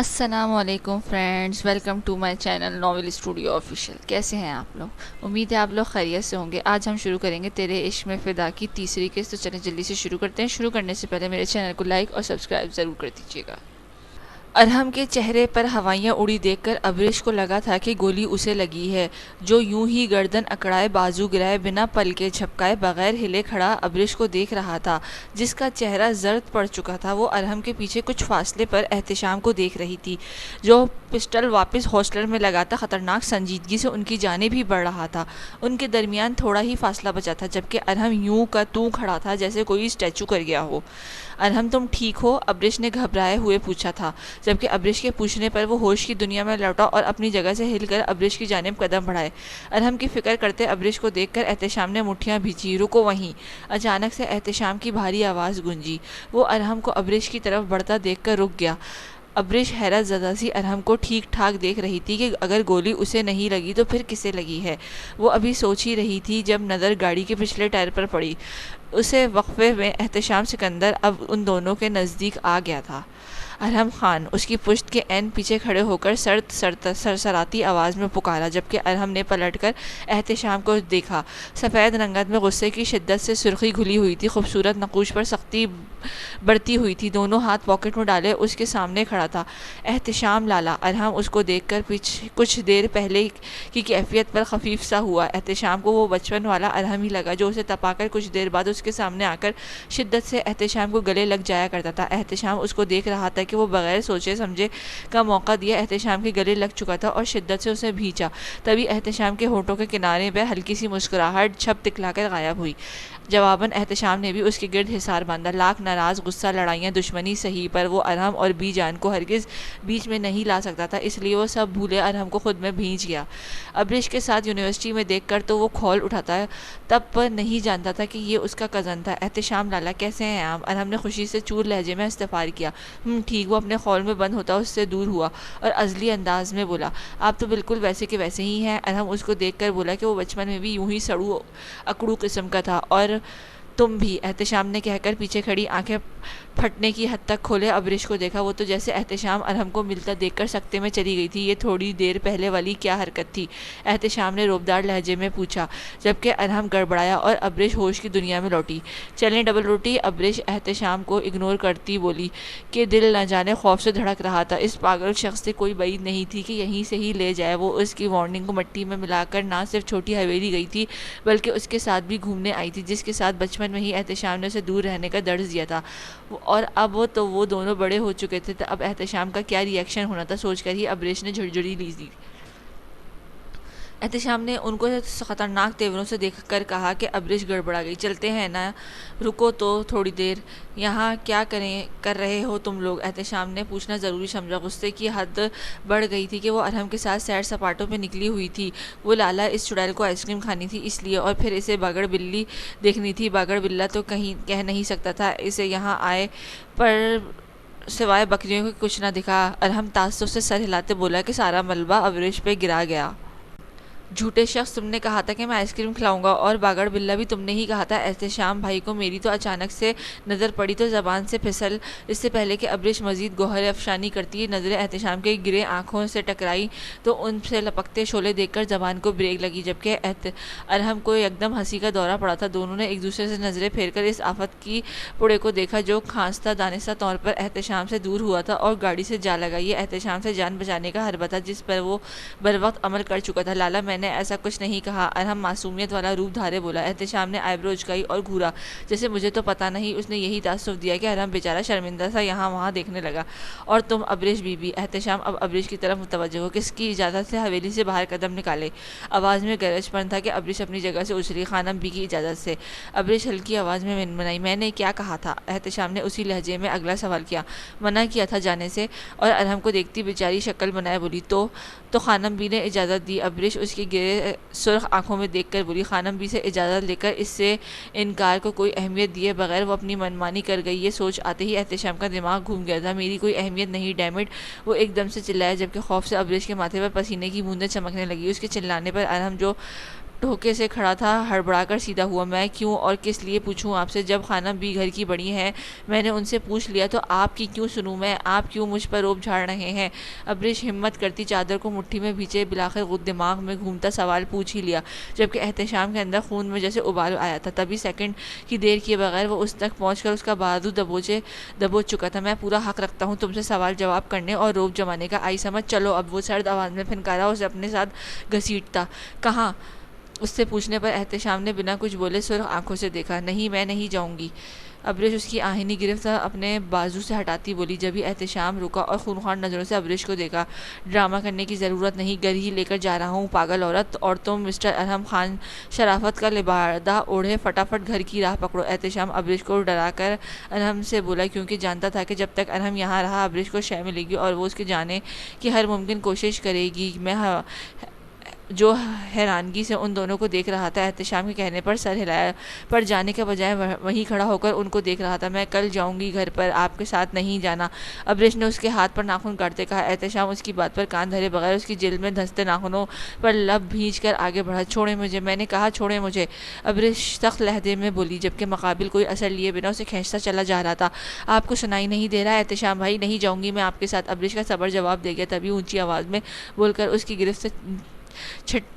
السلام علیکم friends, welcome to my channel Novel Studio Official. کیسے ہیں آپ لوگ؟ امید ہے آپ لوگ خیریت سے ہوں گے۔ آج ہم شروع کریں گے تیرے عشق میں فدا کی تیسری قسط۔ تو چلیں جلدی سے شروع کرتے ہیں۔ شروع کرنے سے پہلے میرے چینل کو لائک اور سبسکرائب ضرور کر دیجیے گا۔ ارحم کے چہرے پر ہوائیاں اڑی دیکھ کر ابریش کو لگا تھا کہ گولی اسے لگی ہے، جو یوں ہی گردن اکڑائے، بازو گرائے، بنا پل کے جھپکائے بغیر ہلے کھڑا ابریش کو دیکھ رہا تھا، جس کا چہرہ زرد پڑ چکا تھا۔ وہ ارحم کے پیچھے کچھ فاصلے پر احتشام کو دیکھ رہی تھی، جو پسٹل واپس ہولسٹر میں لگاتا خطرناک سنجیدگی سے ان کی جانب ہی بڑھ رہا تھا۔ ان کے درمیان تھوڑا ہی فاصلہ بچا تھا، جبکہ ارحم یوں کا توں کھڑا تھا جیسے کوئی اسٹیچو کر گیا ہو۔ ارحم تم ٹھیک ہو؟ ابریش نے گھبرائے ہوئے پوچھا تھا، جبکہ ابریش کے پوچھنے پر وہ ہوش کی دنیا میں لوٹا اور اپنی جگہ سے ہل کر ابریش کی جانب قدم بڑھائے۔ ارحم کی فکر کرتے ابریش کو دیکھ کر احتشام نے مٹھیاں بھیجی۔ رکو وہیں! اچانک سے احتشام کی بھاری آواز گونجی۔ وہ ارحم کو ابریش کی طرف بڑھتا دیکھ کر رک گیا۔ ابریش حیرت زدہ سی ارحم کو ٹھیک ٹھاک دیکھ رہی تھی کہ اگر گولی اسے نہیں لگی تو پھر کسے لگی ہے۔ وہ ابھی سوچ ہی رہی تھی جب نظر گاڑی کے پچھلے ٹائر پر پڑی۔ اسے وقفے میں احتشام سکندر اب ان دونوں کے نزدیک آ گیا تھا۔ ارحم خان! اس کی پشت کے عین پیچھے کھڑے ہو کر سرسراتی آواز میں پکارا، جبکہ ارحم نے پلٹ کر احتشام کو دیکھا۔ سفید رنگت میں غصے کی شدت سے سرخی گھلی ہوئی تھی، خوبصورت نقوش پر سختی بڑھتی ہوئی تھی، دونوں ہاتھ پاکٹ میں ڈالے اس کے سامنے کھڑا تھا۔ احتشام لالا! ارحم اس کو دیکھ کر کچھ دیر پہلے کی کیفیت پر خفیف سا ہوا۔ احتشام کو وہ بچپن والا ارحم ہی لگا، جو اسے تپا کر کچھ دیر بعد اس کے سامنے آ کر شدت سے احتشام کو گلے لگ جایا کرتا تھا۔ احتشام اس کو دیکھ رہا تھا کہ وہ بغیر سوچے سمجھے کا موقع دیا احتشام کے گلے لگ چکا تھا اور شدت سے اسے بھینچا۔ تبھی احتشام کے ہونٹوں کے کنارے پہ ہلکی سی مسکراہٹ جھپ دکھلا کر غائب ہوئی۔ جواباً احتشام نے بھی اس کے گرد حصار باندھا۔ لاکھ ناراض غصہ، لڑائیاں، دشمنی سہی، پر وہ ارحم اور بی جان کو ہرگز بیچ میں نہیں لا سکتا تھا، اس لیے وہ سب بھولے ارحم کو خود میں بھینچ گیا۔ ابریش کے ساتھ یونیورسٹی میں دیکھ کر تو وہ کھول اٹھاتا، تب پر نہیں جانتا تھا کہ یہ اس کا کزن تھا۔ احتشام لالا کیسے ہیں آپ؟ ارحم نے خوشی سے چور لہجے میں استفسار کیا۔ ٹھیک۔ وہ اپنے خول میں بند ہوتا اس سے دور ہوا اور عزلی انداز میں بولا، آپ تو بالکل ویسے کے ویسے ہی ہیں۔ ارحم اس کو دیکھ کر بولا کہ وہ بچپن میں بھی یوں ہی سڑو اکڑو قسم کا تھا، اور تم بھی۔ احتشام نے کہہ کر پیچھے کھڑی آنکھیں پھٹنے کی حد تک کھولے ابریش کو دیکھا۔ وہ تو جیسے احتشام ارحم کو ملتا دیکھ کر سکتے میں چلی گئی تھی۔ یہ تھوڑی دیر پہلے والی کیا حرکت تھی؟ احتشام نے روبدار لہجے میں پوچھا، جبکہ ارحم گڑبڑایا اور ابریش ہوش کی دنیا میں لوٹی۔ چلیں ڈبل روٹی؟ ابریش احتشام کو اگنور کرتی بولی کہ دل نہ جانے خوف سے دھڑک رہا تھا۔ اس پاگل شخص سے کوئی بعید نہیں تھی کہ یہیں سے ہی لے جائے۔ وہ اس کی وارننگ کو مٹی میں ملا کر نہ صرف چھوٹی حویلی گئی تھی، بلکہ اس کے ساتھ بھی گھومنے آئی تھی، جس کے ساتھ بچپن میں ہی احتشام نے اسے دور رہنے کا درس دیا تھا۔ اور اب تو وہ دونوں بڑے ہو چکے تھے، اب احتشام کا کیا ری ایکشن ہونا تھا، سوچ کر ہی ابریش نے جھڑجھڑی لی دی۔ احتشام نے ان کو خطرناک تیوروں سے دیکھ کر کہا کہ ابریش گڑبڑا گئی، چلتے ہیں نا؟ رکو تو تھوڑی دیر، یہاں کیا کر رہے ہو تم لوگ؟ احتشام نے پوچھنا ضروری سمجھا۔ غصے کی حد بڑھ گئی تھی کہ وہ ارحم کے ساتھ سیر سپاٹوں پہ نکلی ہوئی تھی۔ وہ لالا اس چڑیل کو آئس کریم کھانی تھی اس لیے، اور پھر اسے باگڑ بلی دیکھنی تھی۔ باگڑ بلا تو کہہ نہیں سکتا تھا اسے یہاں آئے پر سوائے بکریوں کے کچھ نہ دکھا۔ ارحم تعصب سے سر ہلاتے بولا کہ سارا ملبہ ابریش پہ گرا گیا۔ جھوٹے شخص! تم نے کہا تھا کہ میں آئس کریم کھلاؤں گا، اور باگڑ بلا بھی تم نے ہی کہا تھا۔ احتشام بھائی کو میری تو اچانک سے نظر پڑی تو زبان سے پھسل۔ اس سے پہلے کہ ابریش مزید گوہر افشانی کرتی، نظریں احتشام کے گرے آنکھوں سے ٹکرائی تو ان سے لپکتے شعلے دیکھ کر زبان کو بریک لگی، جبکہ ارحم کو یکدم ہنسی کا دورہ پڑا تھا۔ دونوں نے ایک دوسرے سے نظریں پھیر کر اس آفت کی پڑے کو دیکھا، جو کھانستا دانستہ طور پر احتشام سے دور ہوا تھا اور گاڑی سے جا لگا۔ یہ احتشام سے جان بچانے کا حربہ تھا، جس پر وہ بروقت عمل کر چکا تھا۔ لالا میں نے ایسا کچھ نہیں کہا، ارحم معصومیت والا روپ دھارے بولا۔ احتشام نے آئیبرو اچکائی اور گھورا، جیسے مجھے تو پتہ نہیں۔ اس نے یہی تاثر دیا کہ ارحم بیچارہ شرمندہ سا یہاں وہاں دیکھنے لگا۔ اور تم ابریش بی بی؟ احتشام اب ابریش کی طرف متوجہ ہو، کس کی اجازت سے حویلی سے باہر قدم نکالے؟ آواز میں گرج پن تھا کہ ابریش اپنی جگہ سے اچھلی۔ خانم بی کی اجازت سے۔ ابریش ہلکی آواز میں منمنائی، میں نے کیا کہا تھا؟ احتشام نے اسی لہجے میں اگلا سوال کیا۔ منع کیا تھا جانے سے؟ اور ارحم کو دیکھتی بیچاری شکل بنائے بولی، تو خانم بی نے اجازت دی۔ ابریش اس کی گرے سرخ آنکھوں میں دیکھ کر بولی، خانم بی سے اجازت لے کر اس سے انکار کو کوئی اہمیت دیے بغیر وہ اپنی منمانی کر گئی۔ یہ سوچ آتے ہی احتشام کا دماغ گھوم گیا تھا۔ میری کوئی اہمیت نہیں ڈیم اٹ! وہ ایک دم سے چلایا، جبکہ خوف سے ابریش کے ماتھے پر پسینے کی بوندیں چمکنے لگی۔ اس کے چلانے پر ارحم جو ٹھوکے سے کھڑا تھا، ہڑبڑا کر سیدھا ہوا۔ میں کیوں اور کس لیے پوچھوں آپ سے؟ جب خانم بھی گھر کی بڑی ہیں، میں نے ان سے پوچھ لیا تو آپ کی کیوں سنوں میں؟ آپ کیوں مجھ پر روب جھاڑ رہے ہیں؟ ابریش ہمت کرتی چادر کو مٹھی میں بھیجے بلاخر دماغ میں گھومتا سوال پوچھ ہی لیا، جبکہ احتشام کے اندر خون میں جیسے ابال آیا تھا۔ تبھی سیکنڈ کی دیر کیے بغیر وہ اس تک پہنچ کر اس کا بازو دبوچ چکا تھا۔ میں پورا حق رکھتا ہوں تم سے سوال جواب کرنے اور روب جمانے کا، آئی سمجھ؟ چلو اب۔ وہ سرد آواز میں پھنکارا اسے اپنے ساتھ گھسیٹتا۔ کہاں؟ اس سے پوچھنے پر احتشام نے بنا کچھ بولے سرخ آنکھوں سے دیکھا۔ نہیں، میں نہیں جاؤں گی۔ ابریش اس کی آہنی گرفت اپنے بازو سے ہٹاتی بولی۔ جبھی احتشام رکا اور خونخوار نظروں سے ابریش کو دیکھا۔ ڈرامہ کرنے کی ضرورت نہیں، گھر ہی لے کر جا رہا ہوں پاگل عورت۔ اور تم مسٹر ارحم خان شرافت کا لبادہ اوڑھے فٹافٹ گھر کی راہ پکڑو۔ احتشام ابریش کو ڈرا کر ارحم سے بولا، کیونکہ جانتا تھا کہ جب تک ارحم یہاں رہا ابریش کو شے ملے گی اور وہ اس کے جانے کی ہر ممکن کوشش کرے گی۔ میں جو حیرانگی سے ان دونوں کو دیکھ رہا تھا، احتشام کے کہنے پر سر ہلایا، پر جانے کے بجائے وہیں کھڑا ہو کر ان کو دیکھ رہا تھا۔ میں کل جاؤں گی گھر پر، آپ کے ساتھ نہیں جانا۔ ابریش نے اس کے ہاتھ پر ناخن کاٹتے کہا۔ احتشام اس کی بات پر کان دھرے بغیر اس کی جلد میں دھنستے ناخنوں پر لب بھینچ کر آگے بڑھا۔ چھوڑیں مجھے، میں نے کہا چھوڑیں مجھے، ابریش سخت لہجے میں بولی، جبکہ مقابل کوئی اثر لیے بنا اسے کھینچتا چلا جا رہا تھا۔ آپ کو سنائی نہیں دے رہا احتشام بھائی؟ نہیں جاؤں گی میں آپ کے ساتھ، ابریش کا صبر جواب دے گیا۔ تبھی اونچی آواز میں بول کر اس کی گرفت سے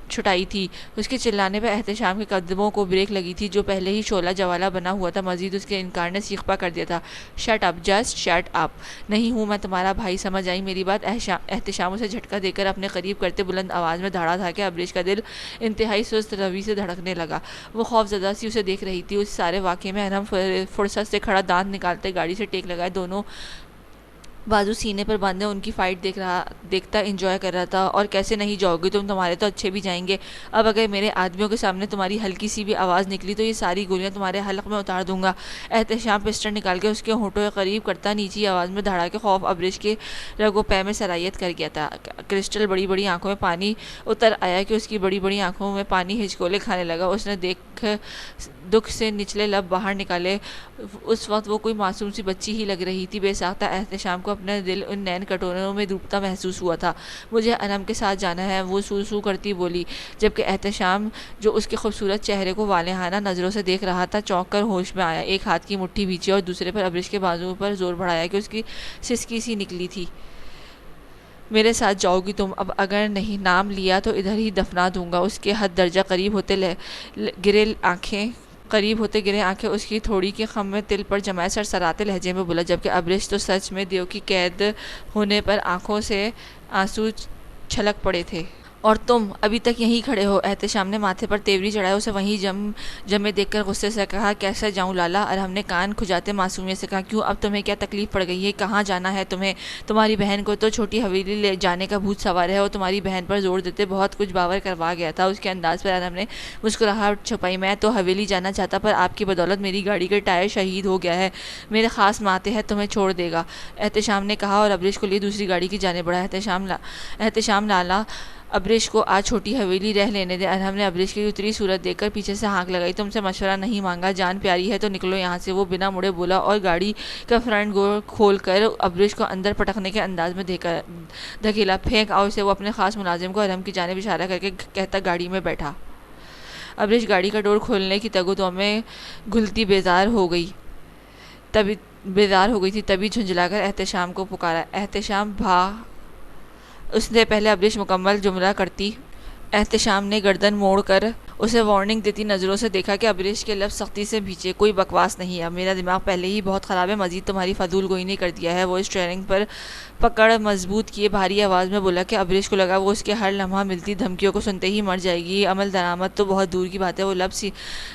چھٹائی تھی۔ اس کے چلانے پر احتشام کے قدموں کو بریک لگی تھی، جو پہلے ہی شعلہ جوالا بنا ہوا تھا۔ مزید اس کے انکار نے سیخ پا کر دیا تھا۔ Shut up, just shut up. نہیں ہوں میں تمہارا بھائی، سمجھ آئی میری بات؟ احتشام اسے جھٹکا دے کر اپنے قریب کرتے بلند آواز میں دھاڑا تھا کہ ابریش کا دل انتہائی سست روی سے دھڑکنے لگا۔ وہ خوف زدہ سی اسے دیکھ رہی تھی۔ اس سارے واقعے میں ارحم فرصت سے کھڑا دانت نکالتے گاڑی سے ٹیک لگائے دونوں بازو سینے پر باندھے ان کی فائٹ دیکھتا انجوائے کر رہا تھا۔ اور کیسے نہیں جاؤ گے تم؟ تمہارے تو اچھے بھی جائیں گے۔ اب اگر میرے آدمیوں کے سامنے تمہاری ہلکی سی بھی آواز نکلی تو یہ ساری گولیاں تمہارے حلق میں اتار دوں گا۔ احتشام پسٹل نکال کے اس کے ہونٹوں کے قریب کرتا نیچی آواز میں دھاڑا کہ خوف ابریش کے رگ و پے میں سرایت کر گیا تھا۔ کرسٹل بڑی بڑی آنکھوں میں پانی اتر آیا کہ اس کی بڑی بڑی آنکھوں میں پانی ہچکولے کھانے لگا۔ اس نے دکھ سے نچلے لب باہر نکالے۔ اس وقت وہ کوئی معصوم سی بچی ہی لگ رہی تھی۔ بے ساختہ احتشام کو اپنا دل ان نین کٹوروں میں ڈوبتا محسوس ہوا تھا۔ مجھے ارحم کے ساتھ جانا ہے، وہ سو سو کرتی بولی، جبکہ احتشام جو اس کے خوبصورت چہرے کو والہانہ نظروں سے دیکھ رہا تھا چونک کر ہوش میں آیا۔ ایک ہاتھ کی مٹھی بھینچی اور دوسرے پر ابریش کے بازو پر زور بڑھایا کہ اس کی سسکی سی نکلی تھی۔ میرے ساتھ جاؤ گی تم؟ اب اگر نہیں نام لیا تو ادھر ہی دفنا دوں گا۔ اس کے حد درجہ قریب ہوتے گرے آنکھیں اس کی تھوڑی کے خم میں تل پر جمائے سرسراتے لہجے میں بولا، جبکہ ابریش تو سچ میں دیو کی قید ہونے پر آنکھوں سے آنسو چھلک پڑے تھے۔ اور تم ابھی تک یہیں کھڑے ہو؟ احتشام نے ماتھے پر تیوری چڑھایا اسے وہیں جمے دیکھ کر غصے سے کہا۔ کیسے جاؤں لالا؟ ارحم نے کان کھجاتے معصومیت سے کہا۔ کیوں؟ اب تمہیں کیا تکلیف پڑ گئی ہے؟ کہاں جانا ہے تمہیں؟ تمہاری بہن کو تو چھوٹی حویلی لے جانے کا بھوت سوار ہے۔ اور تمہاری بہن پر زور دیتے بہت کچھ باور کروا گیا تھا۔ اس کے انداز پر ارحم نے مسکراہٹ چھپائی۔ میں تو حویلی جانا چاہتا، پر آپ کی بدولت میری گاڑی کا ٹائر شہید ہو گیا ہے۔ میرے خاص ماتحت تمہیں چھوڑ دے گا، احتشام نے کہا اور ابریش کو لیے دوسری گاڑی کی جانب بڑھا۔ احتشام لالا، ابریش کو آج چھوٹی حویلی رہ لینے دے۔ ارحم نے ابریش کی اتری صورت دیکھ کر پیچھے سے ہانک لگائی۔ تم سے مشورہ نہیں مانگا، جان پیاری ہے تو نکلو یہاں سے، وہ بنا مڑے بولا اور گاڑی کا فرنٹ ڈور کھول کر ابریش کو اندر پٹکنے کے انداز میں دھکیلا۔ پھینک آؤ اسے، وہ اپنے خاص ملازم کو ارحم کی جانب اشارہ کر کے کہتا گاڑی میں بیٹھا۔ ابریش گاڑی کا ڈور کھولنے کی تگ و دو میں گھلتی بیزار ہو گئی تھی، تبھی جھنجھلا کر احتشام کو پکارا۔ احتشام بھا۔ اس نے پہلے ابریش مکمل جملہ کرتی۔ احتشام نے گردن موڑ کر اسے وارننگ دیتی نظروں سے دیکھا کہ ابریش کے لب سختی سے بھینچے۔ کوئی بکواس نہیں، اب میرا دماغ پہلے ہی بہت خراب ہے، مزید تمہاری فضول گوئی نے کر دیا ہے۔ وہ اسٹیئرنگ پر پکڑ مضبوط کیے بھاری آواز میں بولا کہ ابریش کو لگا وہ اس کے ہر لمحہ ملتی دھمکیوں کو سنتے ہی مر جائے گی۔ عمل درآمد تو بہت دور کی بات ہے۔ وہ لب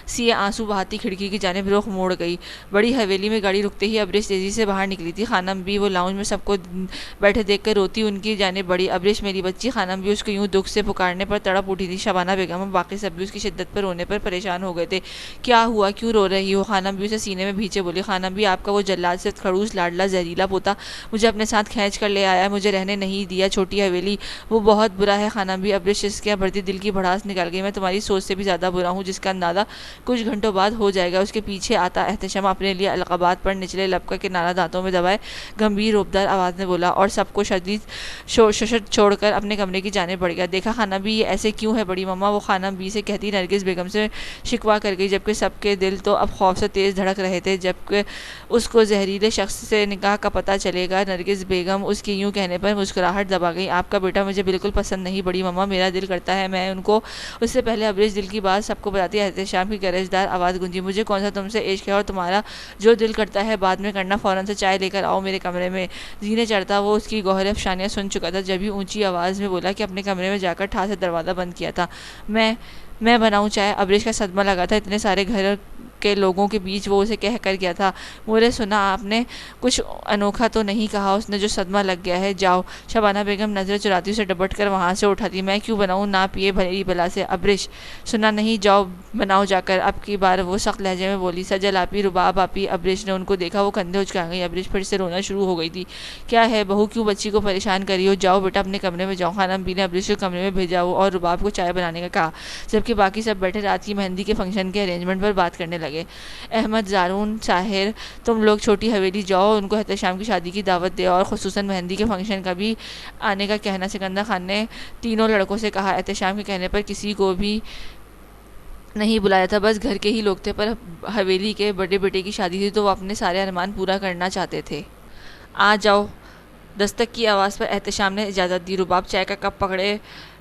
سیے آنسو بہاتی کھڑکی کی جانب رخ موڑ گئی۔ بڑی حویلی میں گاڑی رکتے ہی ابریش تیزی سے باہر نکلی تھی۔ خانم بھی وہ لاؤنج میں سب کو بیٹھے دیکھ کر روتی ان کی جانب بڑھی۔ ابریش میری بچی۔ خانم بھی اس کو یوں دکھ سے پکارنے پر تڑپ اٹھی تھی۔ شبانہ بیگم اور باقی سب بھی اس کی شدت پر رونے پر پریشان ہو گئے تھے۔ کیا ہوا؟ کیوں رو رہی ہو؟ خانم بھی اسے سینے میں بھینچے بولی۔ خانم بھی، آپ کا وہ جلاد سے خڑوس لاڈلا زہریلا پوتا مجھے اپنے ساتھ کھینچ کر لے آیا، مجھے رہنے نہیں دیا چھوٹی حویلی، وہ بہت برا ہے۔ خانم بھی، ابریش سسکیاں بھرتی دل کی بھڑاس نکال گئی۔ میں تمہاری سوچ سے بھی زیادہ برا ہوں، جس کا اندازہ کچھ گھنٹوں بعد ہو جائے گا۔ اس کے پیچھے آتا احتشام اپنے لیے القابات پر نچلے لب کا کنارہ دانتوں میں دبائے گمبھیر روبدار آواز میں بولا اور سب کو شدید ششٹ چھوڑ کر اپنے کمرے کی جانب بڑھ گیا۔ دیکھا خانم بھی، یہ ایسے کیوں ہے بڑی مما؟ وہ خانم بھی سے کہتی کہتی نرگس بیگم سے شکوا کر گئی، جبکہ سب کے دل تو اب خوف سے تیز دھڑک رہے تھے جبکہ اس کو زہریلے شخص سے نکاح کا پتہ چلے گا۔ نرگس بیگم اس کے یوں کہنے پر مسکراہٹ دبا گئی۔ آپ کا بیٹا مجھے بالکل پسند نہیں بڑی ماما، میرا دل کرتا ہے میں ان کو۔ اس سے پہلے ابریش دل کی بات سب کو بتاتی احتشام کی گرجدار آواز گونجی، مجھے کون سا تم سے عشق ہے اور تمہارا جو دل کرتا ہے بعد میں کرنا، فوراً سے چائے لے کر آؤ میرے کمرے میں۔ زینے چڑھتا وہ اس کی گوہر افشانیاں سن چکا تھا جبھی اونچی آواز میں بولا کہ اپنے کمرے میں جا کر ٹھا سے دروازہ بند کیا تھا۔ میں بناؤں چائے؟ ابریش کا صدمہ لگا تھا، اتنے سارے گھر کے لوگوں کے بیچ وہ اسے کہہ کر گیا تھا۔ مورے سنا آپ نے کچھ انوکھا تو نہیں کہا اس نے جو صدمہ لگ گیا ہے؟ جاؤ۔ شبانہ بیگم نظر چراتی اسے ڈپٹ کر وہاں سے اٹھاتی، میں کیوں بناؤں، نہ پیے بھلی بلا سے۔ ابریش سنا نہیں، جاؤ بناؤ جا کر۔ اب کی بار وہ سخت لہجے میں بولی، سجل آپی، رباب آپی۔ ابریش نے ان کو دیکھا، وہ کندھے اچکا گئی۔ ابریش پھر سے رونا شروع ہو گئی تھی۔ کیا ہے بہو، کیوں بچی کو پریشان کری ہو؟ جاؤ بیٹا اپنے کمرے میں جاؤ۔ خانم بی نے ابریش کو کمرے میں بھیجا اور رباب کو چائے بنانے کا کہا جبکہ باقی سب بیٹھے رات کی مہندی کے فنکشن کے ارینجمنٹ پر بات کرنے لگے۔ احمد، زارون، ساحر، تم لوگ چھوٹی حویلی جاؤ، ان کو احتشام کی شادی کی دعوت دے اور خصوصاً مہندی کے فنکشن کا بھی آنے کا کہنا۔ سکندر خان نے تینوں لڑکوں سے کہا، احتشام کے کہنے پر کسی کو بھی نہیں بلایا تھا، بس گھر کے ہی لوگ تھے، پر حویلی کے بڑے بیٹے کی شادی تھی تو وہ اپنے سارے ارمان پورا کرنا چاہتے تھے۔ آ جاؤ۔ دستک کی آواز پر احتشام نے اجازت دی۔ رباب چائے کا کپ پکڑے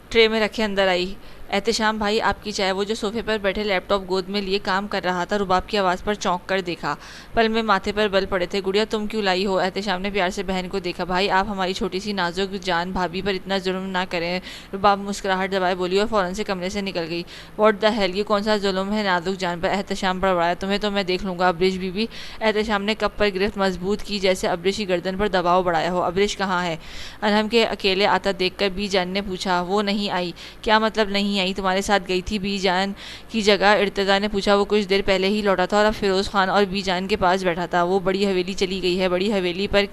ٹرے میں رکھے اندر آئی۔ احتشام بھائی آپ کی چائے۔ وہ جو صوفے پر بیٹھے لیپ ٹاپ گود میں لیے کام کر رہا تھا رباب کی آواز پر چونک کر دیکھا، پل میں ماتھے پر بل پڑے تھے۔ گڑیا تم کیوں لائی ہو؟ احتشام نے پیار سے بہن کو دیکھا۔ بھائی آپ ہماری چھوٹی سی نازک جان بھابھی پر اتنا ظلم نہ کریں۔ رباب مسکراہٹ دبائے بولی اور فوراً سے کمرے سے نکل گئی۔ واٹ دا ہیل، یہ کون سا ظلم ہے نازک جان پر؟ احتشام بڑبڑایا۔ تمہیں تو میں دیکھ لوں گا ابریش بی بی۔ احتشام نے کپ پر گرفت مضبوط کی جیسے ابریش کی گردن پر دباؤ بڑھایا ہو۔ ابریش کہاں ہے؟ ارحم کے اکیلے آتا دیکھ کر بی جان نے پوچھا۔ وہ نہیں آئی؟ کیا مطلب نہیں آئی؟ تمہارے ساتھ گئی تھی بی جان کی جگہ؟ ارتضیٰ نے پوچھا۔ وہ کچھ دیر پہلے ہی لوٹا تھا اور اب فیروز خان اور بی جان کے پاس بیٹھا تھا۔ وہ بڑی حویلی چلی گئی ہے۔ بڑی حویلی پر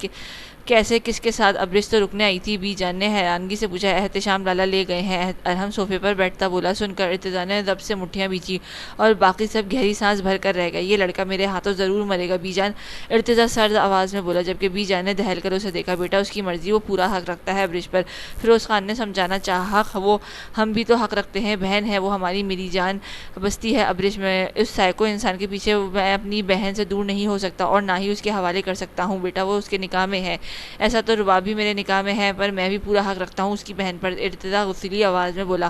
کیسے، کس کے ساتھ؟ ابریش تو رکنے آئی تھی، بی جان نے حیرانگی سے پوچھا۔ احتشام لالا لے گئے ہیں، ارحم صوفے پر بیٹھتا بولا۔ سن کر ارتضیٰ نے ضبط سے مٹھیاں بیچی اور باقی سب گہری سانس بھر کر رہ گئے۔ یہ لڑکا میرے ہاتھوں ضرور مرے گا بی جان، ارتضیٰ سرد آواز میں بولا جبکہ بی جان نے دہل کر اسے دیکھا۔ بیٹا اس کی مرضی، وہ پورا حق رکھتا ہے ابریش پر، فیروز خان نے سمجھانا چاہا۔ وہ ہم بھی تو حق رکھتے ہیں، بہن ہے وہ ہماری، میری جان بستی ہے ابریش میں۔ اس سائیکو انسان کے پیچھے میں اپنی بہن سے دور نہیں ہو سکتا اور نہ ہی اس کے حوالے کر سکتا ہوں۔ بیٹا وہ اس کے نکاح میں ہے۔ ایسا تو رباب بھی میرے نکاح میں ہے، پر میں بھی پورا حق رکھتا ہوں اس کی بہن پر، ارتضیٰ غصیلی آواز میں بولا۔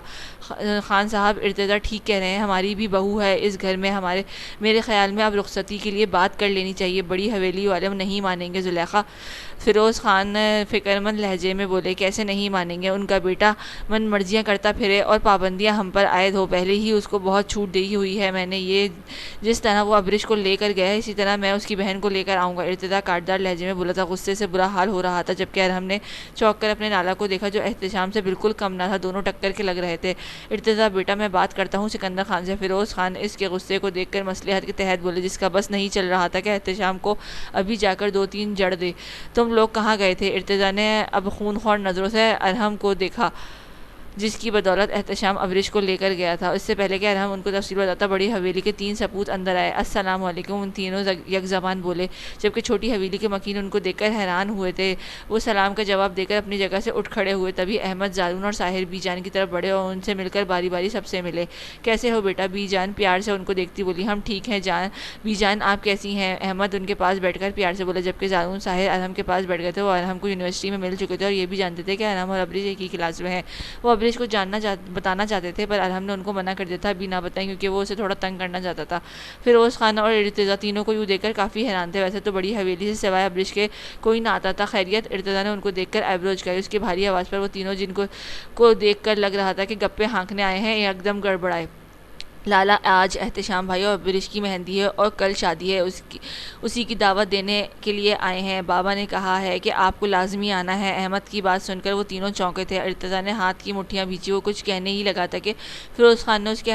خان صاحب ارتضیٰ ٹھیک کہہ رہے ہیں، ہماری بھی بہو ہے اس گھر میں، میرے خیال میں اب رخصتی کے لیے بات کر لینی چاہیے۔ بڑی حویلی والے نہیں مانیں گے زلیخا، فیروز خان فکرمند لہجے میں بولے۔ کیسے نہیں مانیں گے؟ ان کا بیٹا من مرضیاں کرتا پھرے اور پابندیاں ہم پر عائد ہو، پہلے ہی اس کو بہت چھوٹ دی ہوئی ہے میں نے۔ یہ جس طرح وہ ابریش کو لے کر گیا ہے اسی طرح میں اس کی بہن کو لے کر آؤں گا، ارتضیٰ کاٹدار لہجے میں بولا تھا۔ غصے سے برا حال ہو رہا تھا جبکہ ارحم نے چونک کر اپنے نالا کو دیکھا جو احتشام سے بالکل کم نہ تھا، دونوں ٹکر کے لگ رہے تھے۔ ارتضیٰ بیٹا میں بات کرتا ہوں سکندر خان سے۔ فیروز خان اس کے غصے کو دیکھ کر مصلحت کے تحت بولے جس کا بس نہیں چل رہا تھا کہ احتشام کو ابھی جا کر 2-3 جڑ دے۔ تم لوگ کہاں گئے تھے؟ ارتضیٰ نے اب خون خوار نظروں سے ارحم کو دیکھا جس کی بدولت احتشام ابریش کو لے کر گیا تھا۔ اس سے پہلے کہ ارحم ان کو تفصیل بتاتا بڑی حویلی کے 3 سپوت اندر آئے۔ السلام علیکم، ان تینوں یک زبان بولے جبکہ چھوٹی حویلی کے مکین ان کو دیکھ کر حیران ہوئے تھے۔ وہ سلام کا جواب دے کر اپنی جگہ سے اٹھ کھڑے ہوئے، تبھی احمد، زارون اور ساحر بی جان کی طرف بڑھے اور ان سے مل کر باری باری سب سے ملے۔ کیسے ہو بیٹا؟ بی جان پیار سے ان کو دیکھتی بولی۔ ہم ٹھیک ہیں جان، بی جان آپ کیسی ہیں؟ احمد ان کے پاس بیٹھ کر پیار سے بولا جبکہ زارون ساحر ارحم کے پاس بیٹھ گئے تھے۔ وہ ارحم کو یونیورسٹی میں مل چکے تھے اور یہ بھی جانتے تھے کہ ارحم اور ابریش ایک ہی کلاس میں ہیں۔ وہ ابریش کو بتانا چاہتے تھے پر ارحم نے ان کو منع کر دیا تھا ابھی نہ بتائیں کیونکہ وہ اسے تھوڑا تنگ کرنا چاہتا تھا۔ فیروز خان اور ارتضیٰ تینوں کو یوں دیکھ کر کافی حیران تھے۔ ویسے تو بڑی حویلی سے سوائے ابریش کے کوئی نہ آتا تھا۔ خیریت؟ ارتضیٰ نے ان کو دیکھ کر آئیبرو اچکائی۔ اس کی بھاری آواز پر وہ تینوں جن کو دیکھ کر لگ رہا تھا کہ گپے ہانکنے آئے ہیں ایک دم گڑبڑائے۔ لالا آج احتشام بھائی اور ابریش کی مہندی ہے اور کل شادی ہے، اسی کی دعوت دینے کے لیے آئے ہیں۔ بابا نے کہا ہے کہ آپ کو لازمی آنا ہے۔ احمد کی بات سن کر وہ تینوں چونکے تھے۔ ارتضیٰ نے ہاتھ کی مٹھیاں بھیچی، وہ کچھ کہنے ہی لگا تھا کہ فیروز خان نے اس کے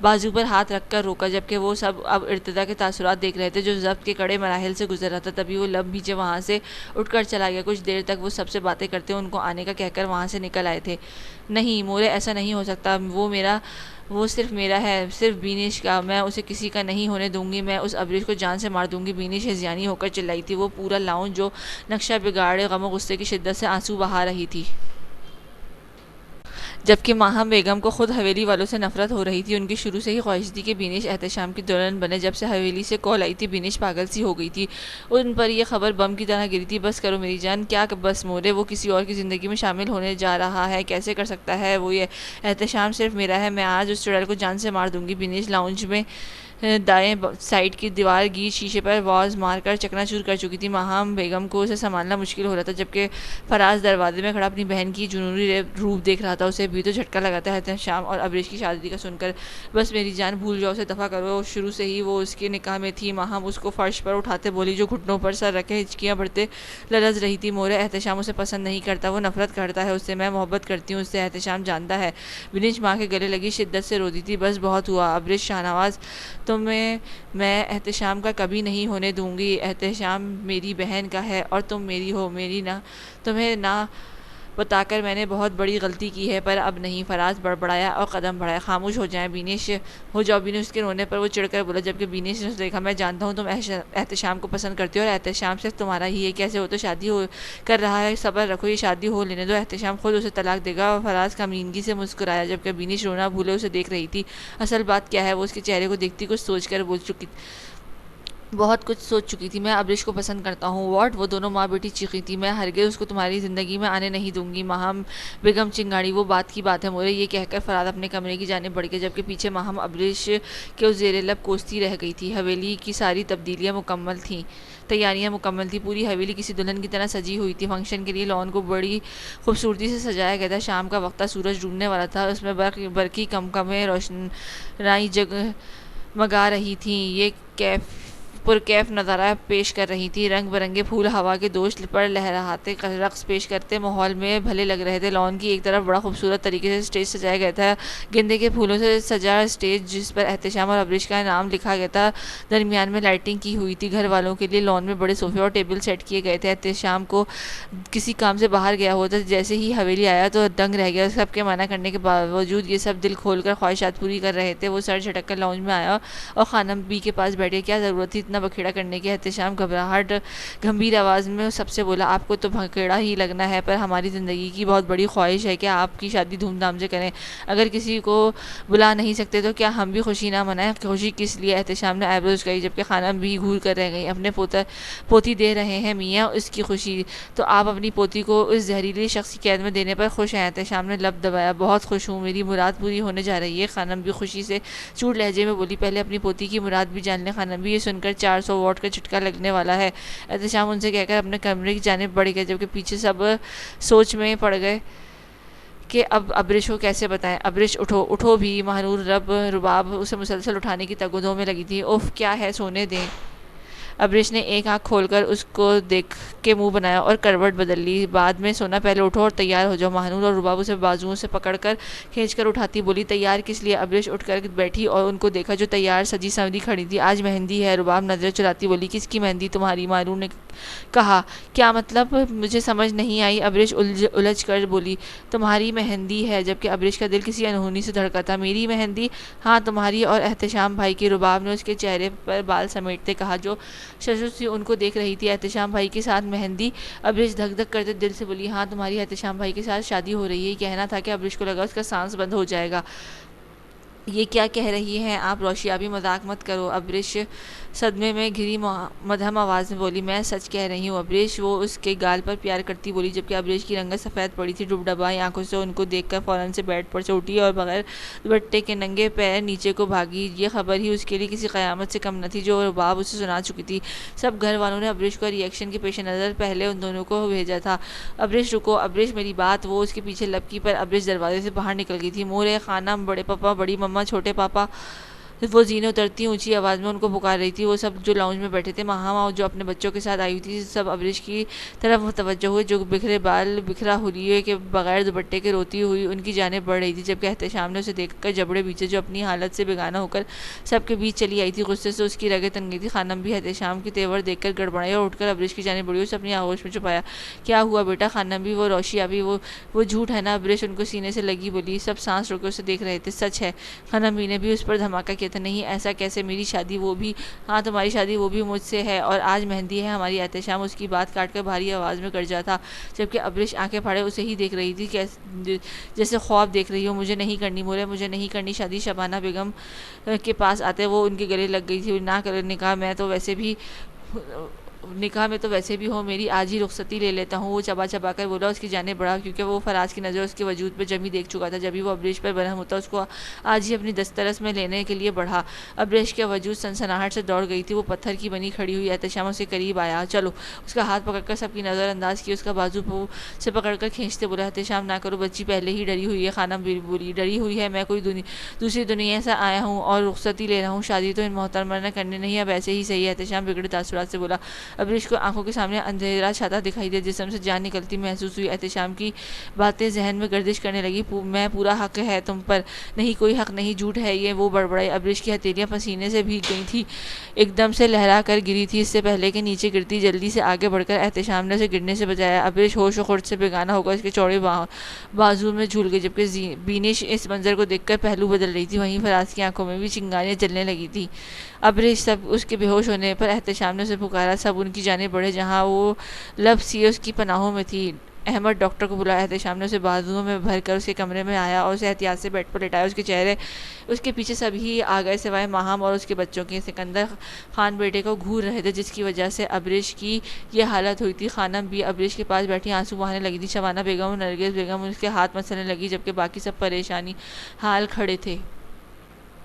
بازو پر ہاتھ رکھ کر روکا جبکہ وہ سب اب ارتضیٰ کے تاثرات دیکھ رہے تھے جو ضبط کے کڑے مراحل سے گزر رہا تھا۔ تبھی وہ لب بھیجے وہاں سے اٹھ کر چلا گیا۔ کچھ دیر تک وہ سب سے باتیں کرتے ان کو آنے کا کہہ کر وہاں سے نکل آئے تھے۔ نہیں مورے، ایسا نہیں ہو سکتا، وہ صرف میرا ہے، صرف بینش کا، میں اسے کسی کا نہیں ہونے دوں گی، میں اس ابریش کو جان سے مار دوں گی۔ بینش ہذیانی ہو کر چلائی تھی، وہ پورا لاؤن جو نقشہ بگاڑے غم و غصے کی شدت سے آنسو بہا رہی تھی۔ جبکہ ماہم بیگم کو خود حویلی والوں سے نفرت ہو رہی تھی۔ ان کی شروع سے ہی خواہش تھی کہ بینش احتشام کی دلہن بنے۔ جب سے حویلی سے کال آئی تھی بینش پاگل سی ہو گئی تھی۔ ان پر یہ خبر بم کی طرح گری تھی۔ بس کرو میری جان، کیا بس مورے، وہ کسی اور کی زندگی میں شامل ہونے جا رہا ہے، کیسے کر سکتا ہے وہ یہ؟ احتشام صرف میرا ہے، میں آج اس چڑیل کو جان سے مار دوں گی۔ بینش لاؤنج میں دائیں سائڈ کی دیوار گیر شیشے پر واز مار کر چکنا چور کر چکی تھی۔ ماہم بیگم کو اسے سنبھالنا مشکل ہو رہا تھا، جبکہ فراز دروازے میں کھڑا اپنی بہن کی جنونی روپ دیکھ رہا تھا۔ اسے بھی تو جھٹکا لگاتا ہے احتشام اور ابریش کی شادی کا سن کر۔ بس میری جان، بھول جاؤ، اسے دفع کرو۔ شروع سے ہی وہ اس کے نکاح میں تھی۔ ماہم اس کو فرش پر اٹھاتے بولی، جو گھٹنوں پر سر رکھے ہچکیاں بھرتے لرز رہی تھی۔ مورے، احتشام اسے پسند نہیں کرتا، وہ نفرت کرتا ہے اس سے، میں محبت کرتی ہوں اس سے، احتشام جانتا ہے۔ بینش ماں کے گلے لگی شدت سے روتی تھی۔ بس بہت ہوا ابریش شاہنواز، تمہیں میں احتشام کا کبھی نہیں ہونے دوں گی۔ احتشام میری بہن کا ہے اور تم میری ہو، میری نہ۔ تمہیں نہ بتا کر میں نے بہت بڑی غلطی کی ہے، پر اب نہیں۔ فراز بڑبڑایا اور قدم بڑھایا۔ خاموش ہو جاؤ بینش۔ اس کے رونے پر وہ چڑھ کر بولا، جبکہ بینش نے اسے دیکھا۔ میں جانتا ہوں تم احتشام کو پسند کرتی ہو اور احتشام صرف تمہارا ہی ہے۔ کیسے ہو تو شادی ہو کر رہا ہے، صبر رکھو، یہ شادی ہو لینے دو، احتشام خود اسے طلاق دے گا۔ اور فراز کمینگی سے مسکرایا، جبکہ بینش رونا بھولے اسے دیکھ رہی تھی۔ اصل بات کیا ہے، وہ اس کے چہرے کو دیکھتی کچھ سوچ کر بول چکی، بہت کچھ سوچ چکی تھی۔ میں ابریش کو پسند کرتا ہوں۔ واٹ؟ وہ دونوں ماں بیٹی چیخی تھی۔ میں ہرگز اس کو تمہاری زندگی میں آنے نہیں دوں گی۔ ماہم بیگم چنگاڑی، وہ بات کی بات ہے مورے، یہ کہہ کر فراد اپنے کمرے کی جانب بڑھ گیا، جبکہ پیچھے ماہم ابریش کے اس زیر لب کوستی رہ گئی تھی۔ حویلی کی ساری تیاریاں مکمل تھیں۔ پوری حویلی کسی دلہن کی طرح سجی ہوئی تھی۔ فنکشن کے لیے لان کو بڑی خوبصورتی سے سجایا گیا تھا۔ شام کا وقت تھا، سورج ڈوبنے والا تھا، اس میں برقی کمکمیں روشنائی جگمگا رہی تھیں۔ یہ پرکیف نظارہ پیش کر رہی تھی۔ رنگ برنگے پھول ہوا کے دوش پر لہراتے رقص پیش کرتے ماحول میں بھلے لگ رہے تھے۔ لان کی ایک طرف بڑا خوبصورت طریقے سے اسٹیج سجایا گیا تھا، گیندے کے پھولوں سے سجا اسٹیج جس پر احتشام اور ابریش کا نام لکھا گیا تھا، درمیان میں لائٹنگ کی ہوئی تھی۔ گھر والوں کے لیے لان میں بڑے صوفے اور ٹیبل سیٹ کیے گئے تھے۔ احتشام کو کسی کام سے باہر گیا ہوتا، جیسے ہی حویلی آیا تو دنگ رہ گیا۔ سب کے منع کرنے کے باوجود یہ سب دل کھول کر خواہشات پوری کر رہے تھے۔ وہ سر جھٹک کر لاؤنج میں آیا اور خانم بی کے پاس بیٹھ گیا۔ کیا ضرورت تھی اتنا بکھیڑا کرنے کی؟ احتشام گھمبیر آواز میں سب سے بولا، آپ کو تو بکھیڑا ہی لگنا ہے، پر ہماری زندگی کی بہت بڑی خواہش ہے کہ آپ کی شادی دھوم دھام سے کریں۔ اگر کسی کو بلا نہیں سکتے تو کیا ہم بھی خوشی نہ منائیں؟ خوشی کس لیے؟ احتشام نے آئیبروز کہی، جبکہ خانم بھی گھور کر رہ گئی۔ اپنے پوتی دے رہے ہیں میاں، اس کی خوشی، تو آپ اپنی پوتی کو اس زہریلی شخص کی قید میں دینے پر خوش ہیں؟ احتشام نے لب دبایا، بہت خوش ہوں، میری مراد پوری ہونے جا رہی ہے۔ خانم بھی خوشی سے چوٹ لہجے میں بولی، پہلے اپنی پوتی کی مراد بھی جان لیں خانم بھی، یہ سن کر 400 واٹ کا جھٹکا لگنے والا ہے۔ احتشام ان سے کہہ کر اپنے کمرے کی جانب بڑھ گیا، جبکہ پیچھے سب سوچ میں پڑ گئے کہ اب ابریش کو کیسے بتائیں۔ ابریش اٹھو بھی، مہنور رباب اسے مسلسل اٹھانے کی تگ و دو میں لگی تھی۔ اوف، کیا ہے، سونے دیں۔ ابریش نے ایک آنکھ کھول کر اس کو دیکھ کے منہ بنایا اور کروٹ بدل لی۔ بعد میں سونا، پہلے اٹھو اور تیار ہو جاؤ۔ مہنور اور رباب اسے بازوؤں سے پکڑ کر کھینچ کر اٹھاتی بولی، تیار کس لیے؟ ابریش اٹھ کر بیٹھی اور ان کو دیکھا جو تیار سجی سنوری کھڑی تھی۔ آج مہندی ہے۔ رباب نظریں چلاتی بولی، کس کی مہندی؟ تمہاری، مہنور نے کہا۔ کیا مطلب؟ مجھے سمجھ نہیں آئی۔ ابریش الجھ کر بولی، تمہاری مہندی ہے، جبکہ ابریش کا دل کسی انہونی سے دھڑکا تھا۔ میری مہندی؟ ہاں تمہاری اور احتشام بھائی کی۔ رباب نے اس کے چہرے پر بال سمیٹتے کہا، جو ششو سی ان کو دیکھ رہی تھی۔ احتشام بھائی کے ساتھ مہندی؟ ابریش دھک دھک کرتے دل سے بولی، ہاں تمہاری احتشام بھائی کے ساتھ شادی ہو رہی ہے۔ یہ کہنا تھا کہ ابریش کو لگا اس کا سانس بند ہو جائے گا۔ یہ کیا کہہ رہی ہیں آپ روشیابی، مذاق مت کرو۔ ابریش صدمے میں گھری مدھم آواز میں بولی، میں سچ کہہ رہی ہوں ابریش۔ وہ اس کے گال پر پیار کرتی بولی، جبکہ ابریش کی رنگت سفید پڑی تھی۔ ڈبڈبائی آنکھوں سے ان کو دیکھ کر فوراً سے بیڈ پر سے اٹھی اور بغیر دوپٹے کے ننگے پیر نیچے کو بھاگی۔ یہ خبر ہی اس کے لیے کسی قیامت سے کم نہ تھی جو رباب اسے سنا چکی تھی۔ سب گھر والوں نے ابریش کو ری ایکشن کے پیش نظر پہلے ان دونوں کو بھیجا تھا۔ ابریش رکو، ابریش میری بات۔ وہ اس کے پیچھے لپکی، پر ابریش دروازے سے باہر نکل گئی تھی۔ مورے خانم، بڑے پاپا، بڑی مما، چھوٹے پاپا، وہ زینے اترتی اونچی آواز میں ان کو پکار رہی تھی۔ وہ سب جو لاؤنج میں بیٹھے تھے، ماہا جو اپنے بچوں کے ساتھ آئی تھی، سب ابریش کی طرف متوجہ ہوئے، جو بکھرے بال، بکھرا حلیے کے بغیر دوپٹے کے روتی ہوئی ان کی جانب بڑھ رہی تھی، جبکہ احتشام نے اسے دیکھ کر جبڑے بیچے، جو اپنی حالت سے بیگانہ ہو کر سب کے بیچ چلی آئی تھی۔ غصے سے اس کی رگیں تن گئی تھی۔ خانم بھی احتشام کی تیور دیکھ کر گڑبڑائی اور اٹھ کر ابریش کی جانب بڑھی، اسے اپنی آغوش میں چھپایا۔ کیا ہوا بیٹا؟ خانم بھی، وہ روشیابی، وہ جھوٹ ہے نا؟ ابریش ان کو سینے سے لگی بولی۔ سب سانس روکے اسے دیکھ رہے تھے۔ سچ ہے۔ خانم بھی نے بھی اس پر دھماکہ کیا تھا۔ نہیں ایسا کیسے، میری شادی وہ بھی، ہاں تمہاری شادی وہ بھی مجھ سے ہے، اور آج مہندی ہے ہماری۔ احتشام اس کی بات کاٹ کر بھاری آواز میں گرجا تھا، جبکہ ابریش آنکھیں پھاڑے اسے ہی دیکھ رہی تھی، جیسے خواب دیکھ رہی ہو۔ مجھے نہیں کرنی مورے، مجھے نہیں کرنی شادی۔ شبانہ بیگم کے پاس آتے وہ ان کے گلے لگ گئی تھی۔ نہ کرے نکاح میں تو ویسے بھی ہو میری، آج ہی رخصتی لے لیتا ہوں۔ وہ چبا چبا کر بولا، اس کی جانب بڑھا، کیونکہ وہ فراز کی نظر اس کے وجود پہ جمی دیکھ چکا تھا۔ جبھی وہ ابریش پر برہم ہوتا اس کو آج ہی اپنی دسترس میں لینے کے لیے بڑھا۔ ابریش کے وجود سنسناہٹ سے دوڑ گئی تھی، وہ پتھر کی بنی کھڑی ہوئی احتشام اس کے قریب آیا۔ چلو، اس کا ہاتھ پکڑ کر سب کی نظر انداز کی، اس کا بازو سے پکڑ کر کھینچتے بولا، احتشام نہ کرو بچی، پہلے ہی ڈری ہوئی ہے۔ خانم بولی، ڈری ہوئی ہے؟ میں کوئی دوسری دنیا سے آیا ہوں اور رخصتی لے رہا ہوں، شادی تو ان محترمہ نے کرنی نہیں، اب ایسے ہی صحیح ہے۔ احتشام بگڑے تاثرات سے بولا۔ ابریش کو آنکھوں کے سامنے اندھیرا چھاتا دکھائی دیا، جسم سے جان نکلتی محسوس ہوئی۔ احتشام کی باتیں ذہن میں گردش کرنے لگی، میں پورا حق ہے تم پر، نہیں کوئی حق نہیں، جھوٹ ہے یہ، وہ بڑبڑائی۔ ابریش کی ہتھیلیاں پسینے سے بھیگ گئی تھی، ایک دم سے لہرا کر گری تھی، اس سے پہلے کہ نیچے گرتی۔ جلدی سے آگے بڑھ کر احتشام نے اسے گرنے سے بچایا۔ ابریش ہوش و خرد سے بیگانہ ہو کر اس کے چوڑے بازو میں جھول گئی، جبکہ بینش اس منظر کو دیکھ کر پہلو بدل رہی تھی۔ وہیں فراز کی آنکھوں میں بھی چنگاریاں جلنے لگی تھی۔ ابریش سب اس کے بے ہوش ہونے پر احتشام نے اسے پکارا، سب ان کی جانب بڑھے جہاں وہ لب سی اس کی پناہوں میں تھی۔ احمد ڈاکٹر کو بلایا۔ احتشام نے اسے بازوؤں میں بھر کر اس کے کمرے میں آیا اور اسے احتیاط سے بیڈ پر لٹایا۔ اس کے پیچھے سبھی آ گئے سوائے ماہم اور اس کے بچوں کے۔ سکندر خان بیٹے کو گھور رہے تھے، جس کی وجہ سے ابریش کی یہ حالت ہوئی تھی۔ خانم بھی ابریش کے پاس بیٹھی آنسو بہانے لگی تھی۔ شبانہ بیگم اور نرگس بیگم اس کے ہاتھ مسلنے لگی، جبکہ باقی سب پریشانی حال کھڑے تھے۔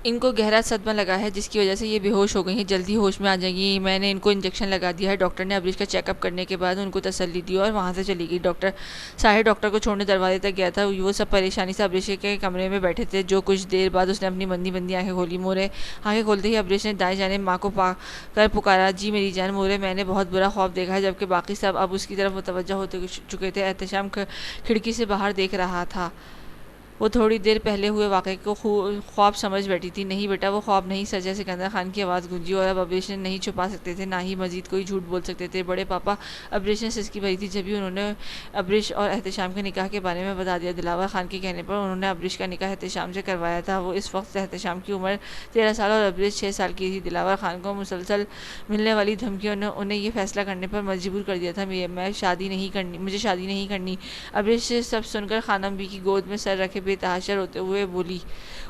ان کو گہرا صدمہ لگا ہے، جس کی وجہ سے یہ بے ہوش ہو گئی ہیں، جلدی ہوش میں آ جائیں گی۔ میں نے ان کو انجیکشن لگا دیا ہے۔ ڈاکٹر نے ابریش کا چیک اپ کرنے کے بعد ان کو تسلی دی اور وہاں سے چلی گئی۔ ڈاکٹر صاحب ڈاکٹر کو چھوڑنے دروازے تک گیا تھا۔ وہ سب پریشانی سے ابریش کے کمرے میں بیٹھے تھے۔ جو کچھ دیر بعد اس نے اپنی بندی بندی آنکھیں کھولی۔ مورے آنکھیں کھولتے ہی ابریش نے دائیں جانب ماں کو پا کر پکارا، جی میری جان۔ مورے میں نے بہت برا خواب دیکھا ہے، جبکہ باقی سب اب اس کی طرف متوجہ ہو چکے تھے۔ احتشام کھڑکی سے باہر دیکھ رہا تھا۔ وہ تھوڑی دیر پہلے ہوئے واقعے کو خواب سمجھ بیٹھی تھی۔ نہیں بیٹا، وہ خواب نہیں سچ ہے، سکندر خان کی آواز گونجی، اور اب ابریش نے نہیں چھپا سکتے تھے، نہ ہی مزید کوئی جھوٹ بول سکتے تھے۔ بڑے پاپا، ابریش نے سسکی بھری تھی، جبھی انہوں نے ابریش اور احتشام کے نکاح کے بارے میں بتا دیا۔ دلاور خان کے کہنے پر انہوں نے ابریش کا نکاح احتشام سے کروایا تھا۔ وہ اس وقت احتشام کی عمر 13 سال اور ابریش 6 سال کی تھی۔ دلاور خان کو مسلسل ملنے والی دھمکیوں نے انہیں یہ فیصلہ کرنے پر مجبور کر دیا تھا، مجھے شادی نہیں کرنی۔ ابریش سے سب سن کر خانم بی کی گود میں سر رکھے بے تحاشا روتے ہوئے بولی۔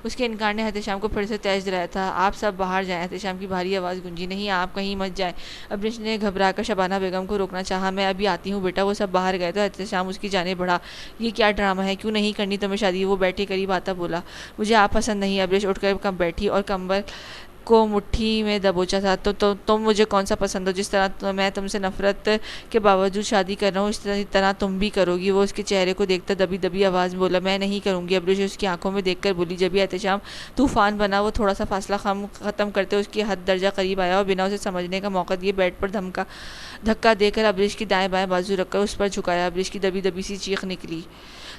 اس کے انکار نے احتشام کو پھر سے تیش دلایا تھا۔ آپ سب باہر جائیں۔ احتشام کی بھاری آواز گونجی۔ نہیں، آپ کہیں مت جائیں۔ ابریش نے گھبرا کر شبانہ بیگم کو روکنا چاہا۔ میں ابھی آتی ہوں بیٹا۔ وہ سب باہر گئے تو احتشام اس کی جانب بڑھا۔ یہ کیا ڈرامہ ہے؟ کیوں نہیں کرنی تمہیں شادی؟ وہ بیٹھے قریب آتا بولا، مجھے آپ پسند نہیں۔ ابریش اٹھ کر بیٹھی اور کمبل کو مٹھی میں دبوچا تھا۔ تو تم مجھے کون سا پسند ہو؟ جس طرح میں تم سے نفرت کے باوجود شادی کر رہا ہوں، اس طرح تم بھی کرو گی؟ وہ اس کے چہرے کو دیکھتا دبی دبی آواز میں بولا، میں نہیں کروں گی۔ ابریش اس کی آنکھوں میں دیکھ کر بولی۔ جبھی احتشام طوفان بنا، وہ تھوڑا سا فاصلہ ختم کرتے اس کی حد درجہ قریب آیا اور بنا اسے سمجھنے کا موقع دیے بیڈ پر دھکا دے کر ابریش کی دائیں بائیں بازو رکھ کر اس پر جھکایا۔ ابریش کی دبی دبی سی چیخ نکلی،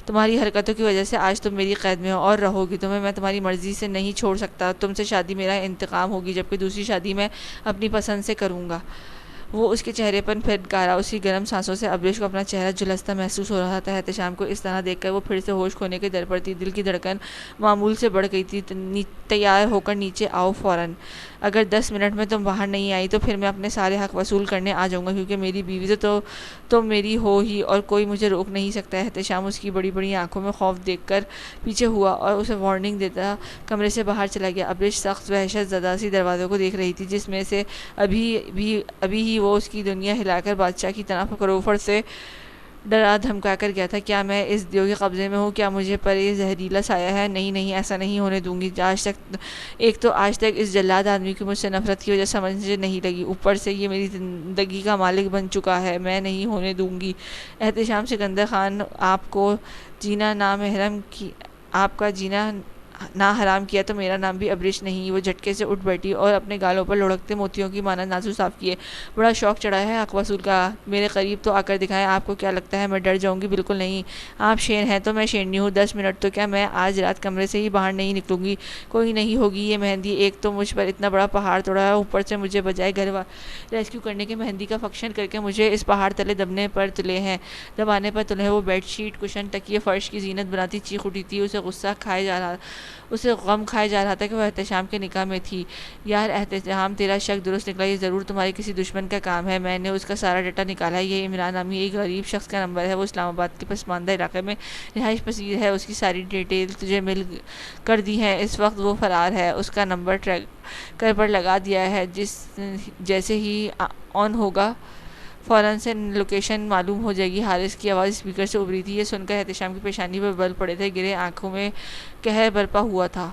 تمہاری حرکتوں کی وجہ سے آج تم میری قید میں ہو اور رہو گی۔ تمہیں میں تمہاری مرضی سے نہیں چھوڑ سکتا۔ تم سے شادی میرا انتقام ہوگی، جبکہ دوسری شادی میں اپنی پسند سے کروں گا۔ وہ اس کے چہرے پر پھٹکارا۔ اسی گرم سانسوں سے ابریش کو اپنا چہرہ جھلستا محسوس ہو رہا تھا۔ احتشام کو اس طرح دیکھ کر وہ پھر سے ہوش کھونے کے در پر تھی۔ دل کی دھڑکن معمول سے بڑھ گئی تھی۔ تیار ہو کر نیچے آؤ فوراً۔ اگر 10 منٹ میں تم باہر نہیں آئی تو پھر میں اپنے سارے حق وصول کرنے آ جاؤں گا، کیونکہ میری بیوی تو تم میری ہو ہی اور کوئی مجھے روک نہیں سکتا۔ احتشام اس کی بڑی بڑی آنکھوں میں خوف دیکھ کر پیچھے ہوا اور اسے وارننگ دیتا کمرے سے باہر چلا گیا۔ ابریش سخت وحشت زدہ سی دروازوں کو دیکھ رہی تھی، جس میں سے ابھی ہی وہ اس کی دنیا ہلا کر بادشاہ کی طرح کروڑ سے ڈرا دھمکا کر گیا تھا۔ کیا میں اس دیو کے قبضے میں ہوں؟ کیا مجھے پر یہ زہریلا سایہ ہے؟ نہیں، ایسا نہیں ہونے دوں گی۔ آج تک اس جلاد آدمی کی مجھ سے نفرت کی وجہ سمجھ نہیں لگی، اوپر سے یہ میری زندگی کا مالک بن چکا ہے۔ میں نہیں ہونے دوں گی۔ احتشام، سکندر خان آپ کا جینا نہ حرام کیا تو میرا نام بھی ابریش نہیں۔ وہ جھٹکے سے اٹھ بیٹھی اور اپنے گالوں پر لڑکتے موتیوں کی مانند نازو صاف کیے۔ بڑا شوق چڑھا ہے حق وصول کا، میرے قریب تو آ کر دکھائیں۔ آپ کو کیا لگتا ہے میں ڈر جاؤں گی؟ بالکل نہیں۔ آپ شیر ہیں تو میں شیرنی ہوں۔ 10 منٹ تو کیا، میں آج رات کمرے سے ہی باہر نہیں نکلوں گی۔ کوئی نہیں ہوگی یہ مہندی، ایک تو مجھ پر اتنا بڑا پہاڑ توڑا ہے، اوپر سے مجھے بجائے گھر ریسکیو کرنے کے مہندی کا فنکشن کر کے مجھے اس پہاڑ تلے دبانے پر تلے ہیں۔ وہ بیڈ شیٹ، کشن، تکیے، فرش کی زینت بناتی چیخ اٹھی تھی۔ اسے غصہ کھائے جا رہا اسے غم کھایا جا رہا تھا کہ وہ احتشام کے نکاح میں تھی۔ یار احتشام، تیرا شک درست نکلا، یہ ضرور تمہارے کسی دشمن کا کام ہے۔ میں نے اس کا سارا ڈیٹا نکالا، یہ عمران نامی ایک غریب شخص کا نمبر ہے، وہ اسلام آباد کے پسماندہ علاقے میں رہائش پذیر ہے۔ اس کی ساری ڈیٹیل تجھے مل کر دی ہیں، اس وقت وہ فرار ہے۔ اس کا نمبر ٹریکر پر لگا دیا ہے، جیسے ہی آن ہوگا فوراً سے لوکیشن معلوم ہو جائے گی۔ حارث کی آواز اسپیکر سے ابھری تھی۔ یہ سن کر احتشام کی پیشانی پر بل پڑے تھے، گرے آنکھوں میں قہر برپا ہوا تھا۔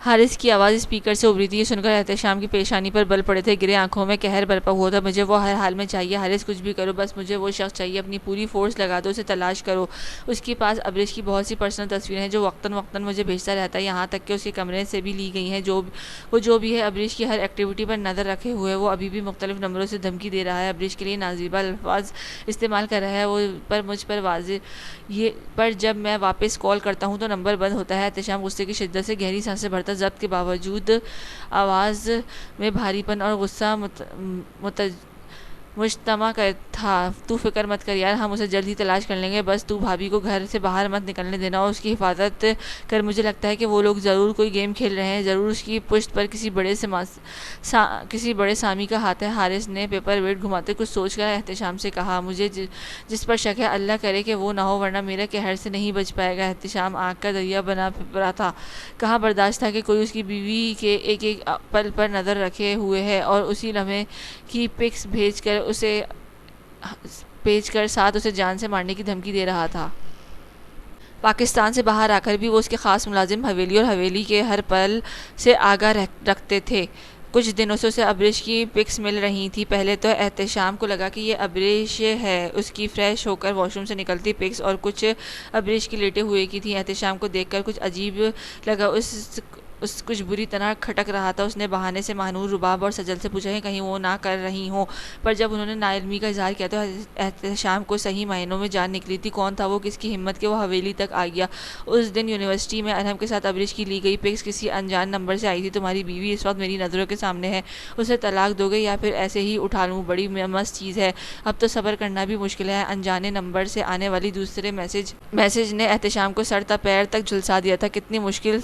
حارث کی آواز اسپیکر سے ابھری تھی۔ یہ سن کر احتشام کی پیشانی پر بل پڑے تھے، گرے آنکھوں میں قہر برپا ہوا تھا۔ مجھے وہ ہر حال میں چاہیے حارث، کچھ بھی کرو، بس مجھے وہ شخص چاہیے۔ اپنی پوری فورس لگا دو، اسے تلاش کرو۔ اس کے پاس ابریش کی بہت سی پرسنل تصویریں ہیں جو وقتاً مجھے بھیجتا رہتا ہے، یہاں تک کہ اس کے کمرے سے بھی لی گئی ہیں۔ وہ جو بھی ہے، ابریش کی ہر ایکٹیویٹی پر نظر رکھے ہوئے وہ ابھی بھی مختلف نمبروں سے دھمکی دے رہا ہے، ابریش کے لیے نازیبا الفاظ استعمال کر رہا ہے وہ مجھ پر واضح پر جب میں واپس کال کرتا ہوں تو نمبر بند ہوتا ہے۔ احتشام غصے کی شدت سے گہری سانسیں بھرتا، ضبط کے باوجود آواز میں بھاری پن اور غصہ مجتمع تھا۔ تو فکر مت کر یار، ہم اسے جلد ہی تلاش کر لیں گے، بس تو بھابھی کو گھر سے باہر مت نکلنے دینا اور اس کی حفاظت کر۔ مجھے لگتا ہے کہ وہ لوگ ضرور کوئی گیم کھیل رہے ہیں، ضرور اس کی پشت پر کسی بڑے سامی کا ہاتھ ہے۔ حارث نے پیپر ویٹ گھماتے کچھ سوچ کر احتشام سے کہا، مجھے جس پر شک ہے اللہ کرے کہ وہ نہ ہو، ورنہ میرا قہر سے نہیں بچ پائے گا۔ احتشام آنکھ کا دریا بنا پڑا تھا، کہاں برداشت تھا کہ کوئی اس کی بیوی کے ایک پل پر نظر رکھے ہوئے ہے اور اسی لمحے کی پکس بھیج کر ساتھ اسے جان سے مارنے کی دھمکی دے رہا تھا۔ پاکستان سے باہر آ کر بھی وہ اس کے خاص ملازم حویلی اور حویلی کے ہر پل سے آگاہ رکھتے تھے۔ کچھ دنوں سے اسے ابریش کی پکس مل رہی تھی۔ پہلے تو احتشام کو لگا کہ یہ ابریش ہے، اس کی فریش ہو کر واش روم سے نکلتی پکس اور کچھ ابریش کی لیٹے ہوئے کی تھی۔ احتشام کو دیکھ کر کچھ عجیب لگا، اس کچھ بری طرح کھٹک رہا تھا۔ اس نے بہانے سے ماہنور، رباب اور سجل سے پوچھا کہ کہیں وہ نہ کر رہی ہوں، پر جب انہوں نے ناعلمی کا اظہار کیا تو احتشام کو صحیح معنوں میں جان نکلی تھی۔ کون تھا وہ، کس کی ہمت کہ وہ حویلی تک آ گیا۔ اس دن یونیورسٹی میں ارحم کے ساتھ ابریش کی لی گئی پکس کسی انجان نمبر سے آئی تھی۔ تمہاری بیوی اس وقت میری نظروں کے سامنے ہے، اسے طلاق دو گے یا پھر ایسے ہی اٹھا لوں؟ بڑی مست چیز ہے، اب تو صبر کرنا بھی مشکل ہے۔ انجانے نمبر سے آنے والی دوسرے میسج نے احتشام کو سر تا پیر تک جھلسا دیا تھا۔ کتنی مشکل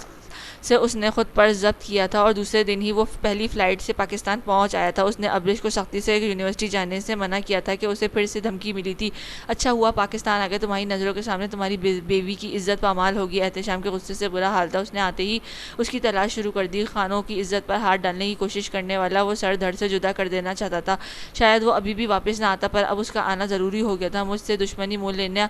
سے اس نے خود پر ضبط کیا تھا اور دوسرے دن ہی وہ پہلی فلائٹ سے پاکستان پہنچ آیا تھا۔ اس نے ابریش کو سختی سے یونیورسٹی جانے سے منع کیا تھا کہ اسے پھر سے دھمکی ملی تھی۔ اچھا ہوا پاکستان آ گئے، تمہاری نظروں کے سامنے تمہاری بیوی کی عزت پامال ہوگی۔ احتشام کے غصے سے برا حال تھا، اس نے آتے ہی اس کی تلاش شروع کر دی۔ خانوں کی عزت پر ہاتھ ڈالنے کی کوشش کرنے والا وہ سر دھڑ سے جدا کر دینا چاہتا تھا۔ شاید وہ ابھی بھی واپس نہ آتا، پر اب اس کا آنا ضروری ہو گیا تھا۔ مجھ سے دشمنی مول لینے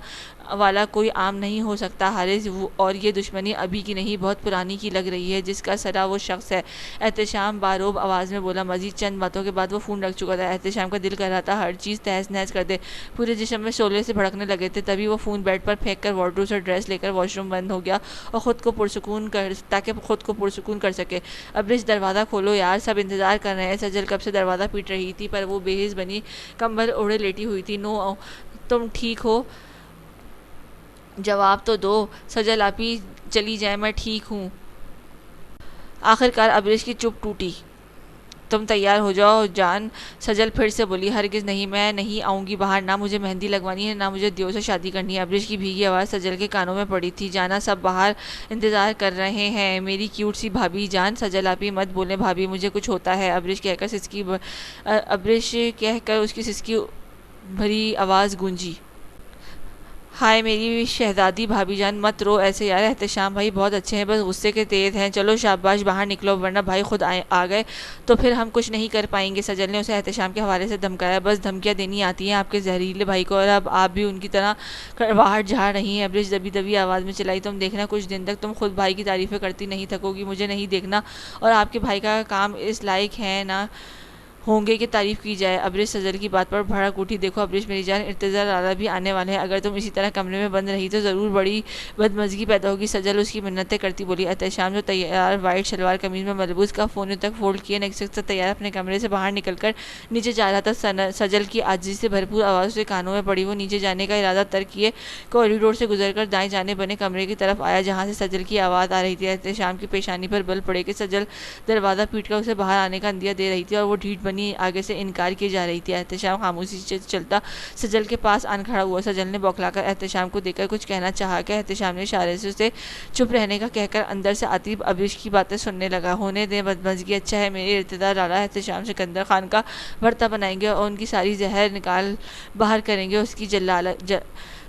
والا کوئی عام نہیں ہو سکتا حارث، اور یہ دشمنی ابھی کی نہیں، بہت پرانی کی لگ رہی ہے، جس کا سرا وہ شخص ہے۔ احتشام باروب آواز میں بولا۔ مزید چند باتوں کے بعد وہ فون رکھ چکا تھا۔ احتشام کا دل کر رہا تھا ہر چیز تہس نہس کر دے، پورے جسم میں شعلے سے بھڑکنے لگے تھے۔ تبھی وہ فون بیڈ پر پھینک کر وارڈروب سے ڈریس لے کر واش روم بند ہو گیا اور تاکہ خود کو پرسکون کر سکے۔ ابریش، دروازہ کھولو یار، سب انتظار کر رہے ہیں۔ سجل کب سے دروازہ پیٹ رہی تھی، پر وہ بے حس بنی کمبل اوڑھے لیٹی ہوئی تھی۔ نو، تم ٹھیک ہو؟ جواب تو دو۔ سجل آپی چلی جائیں، میں ٹھیک ہوں۔ آخر کار ابریش کی چپ ٹوٹی۔ تم تیار ہو جاؤ جان، سجل پھر سے بولی۔ ہرگز نہیں، میں نہیں آؤں گی باہر، نہ مجھے مہندی لگوانی ہے، نہ مجھے دیو سے شادی کرنی ہے۔ ابریش کی بھیگی آواز سجل کے کانوں میں پڑی تھی۔ جانا، سب باہر انتظار کر رہے ہیں، میری کیوٹ سی بھابھی جان۔ سجل آپی مت بولیں بھابھی، مجھے کچھ ہوتا ہے، ابریش کہہ کر اس کی سسکی بھری آواز گونجی۔ ہائے میری شہزادی بھابھی جان، مت رو ایسے یار، احتشام بھائی بہت اچھے ہیں، بس غصے کے تیز ہیں، چلو شاباش باہر نکلو، ورنہ بھائی خود آ گئے تو پھر ہم کچھ نہیں کر پائیں گے۔ سجل نے اسے احتشام کے حوالے سے دھمکایا۔ بس دھمکیاں دینی آتی ہیں آپ کے زہریلے بھائی کو، اور اب آپ بھی ان کی طرح کڑواہٹ جھاڑ رہی ہیں۔ ابریش دبی آواز میں چلائی۔ تم دیکھنا، کچھ دن تک تم خود بھائی کی تعریفیں کرتی نہیں تھکو گی، مجھے نہیں دیکھنا، اور آپ کے بھائی کا کام اس لائق ہے نہ ہوں گے کہ تعریف کی جائے۔ ابریش سجل کی بات پر بھڑک اٹھی۔ دیکھو ابریش میری جان، ارتضیٰ لالا بھی آنے والے ہیں، اگر تم اسی طرح کمرے میں بند رہی تو ضرور بڑی بدمزگی پیدا ہوگی۔ سجل اس کی منتیں کرتی بولی۔ احتشام جو تیار وائٹ شلوار قمیض میں ملبوس کفونوں تک فولڈ کیے نکست تیار اپنے کمرے سے باہر نکل کر نیچے جا رہا تھا، سجل کی عاجزی سے بھرپور آواز اسے کانوں میں پڑی۔ وہ نیچے جانے کا ارادہ ترک کیے کوریڈور سے گزر کر دائیں جانب بنے کمرے کی طرف آیا جہاں سے سجل کی آواز آ رہی تھی۔ احتشام کی پیشانی پر بل پڑے کہ سجل دروازہ پیٹ کر اسے باہر آنے کا عندیہ دے رہی تھی، اور وہ ڈھیٹ بنی بنی آگے سے انکار کی جا رہی تھی۔ احتشام خاموشی سے چلتا سجل کے پاس آن کھڑا ہوا۔ سجل نے بوکھلا کر احتشام کو دیکھ کر کچھ کہنا چاہا کہ احتشام نے اشارے سے اسے چپ رہنے کا کہہ کر اندر سے آتی ابریش کی باتیں سننے لگا۔ ہونے دیں بدمزگی، اچھا ہے میرے ارتضیٰ لالا احتشام سکندر خان کا بھرتا بنائیں گے اور ان کی ساری زہر نکال باہر کریں گے، اس کی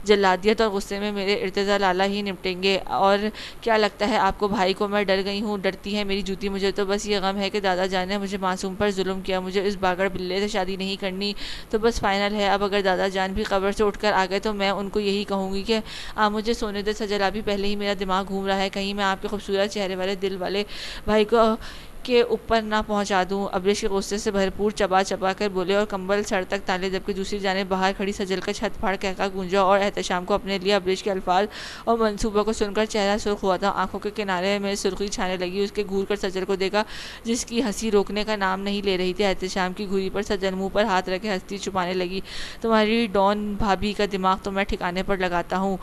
جلادیت اور غصے میں میرے ارتضیٰ لالا ہی نمٹیں گے۔ اور کیا لگتا ہے آپ کو بھائی کو میں ڈر گئی ہوں؟ ڈرتی ہے میری جوتی، مجھے تو بس یہ غم ہے کہ دادا جان نے مجھے معصوم پر ظلم کیا، مجھے اس باگڑ بلے سے شادی نہیں کرنی تو بس فائنل ہے۔ اب اگر دادا جان بھی قبر سے اٹھ کر آ گئے تو میں ان کو یہی کہوں گی کہ آپ مجھے سونے دے سجل ابھی، پہلے ہی میرا دماغ گھوم رہا ہے، کہیں میں آپ کے خوبصورت چہرے والے دل والے بھائی کو کے اوپر نہ پہنچا دوں۔ ابریش کے غصے سے بھرپور چبا چبا کر بولے اور کمبل سر تک تالے جبکہ دوسری جانب باہر کھڑی سجل کا چھت پھاڑ کہکا گونجا اور احتشام کو اپنے لیے ابریش کے الفاظ اور منصوبہ کو سن کر چہرہ سرخ ہوا تھا، آنکھوں کے کنارے میں سرخی چھانے لگی۔ اس کے گھور کر سجل کو دیکھا جس کی ہنسی روکنے کا نام نہیں لے رہی تھی۔ احتشام کی گھوری پر سجل منہ پر ہاتھ رکھے ہنسی چھپانے لگی۔ تمہاری ڈان بھابھی کا دماغ تو میں ٹھکانے پر لگاتا ہوں،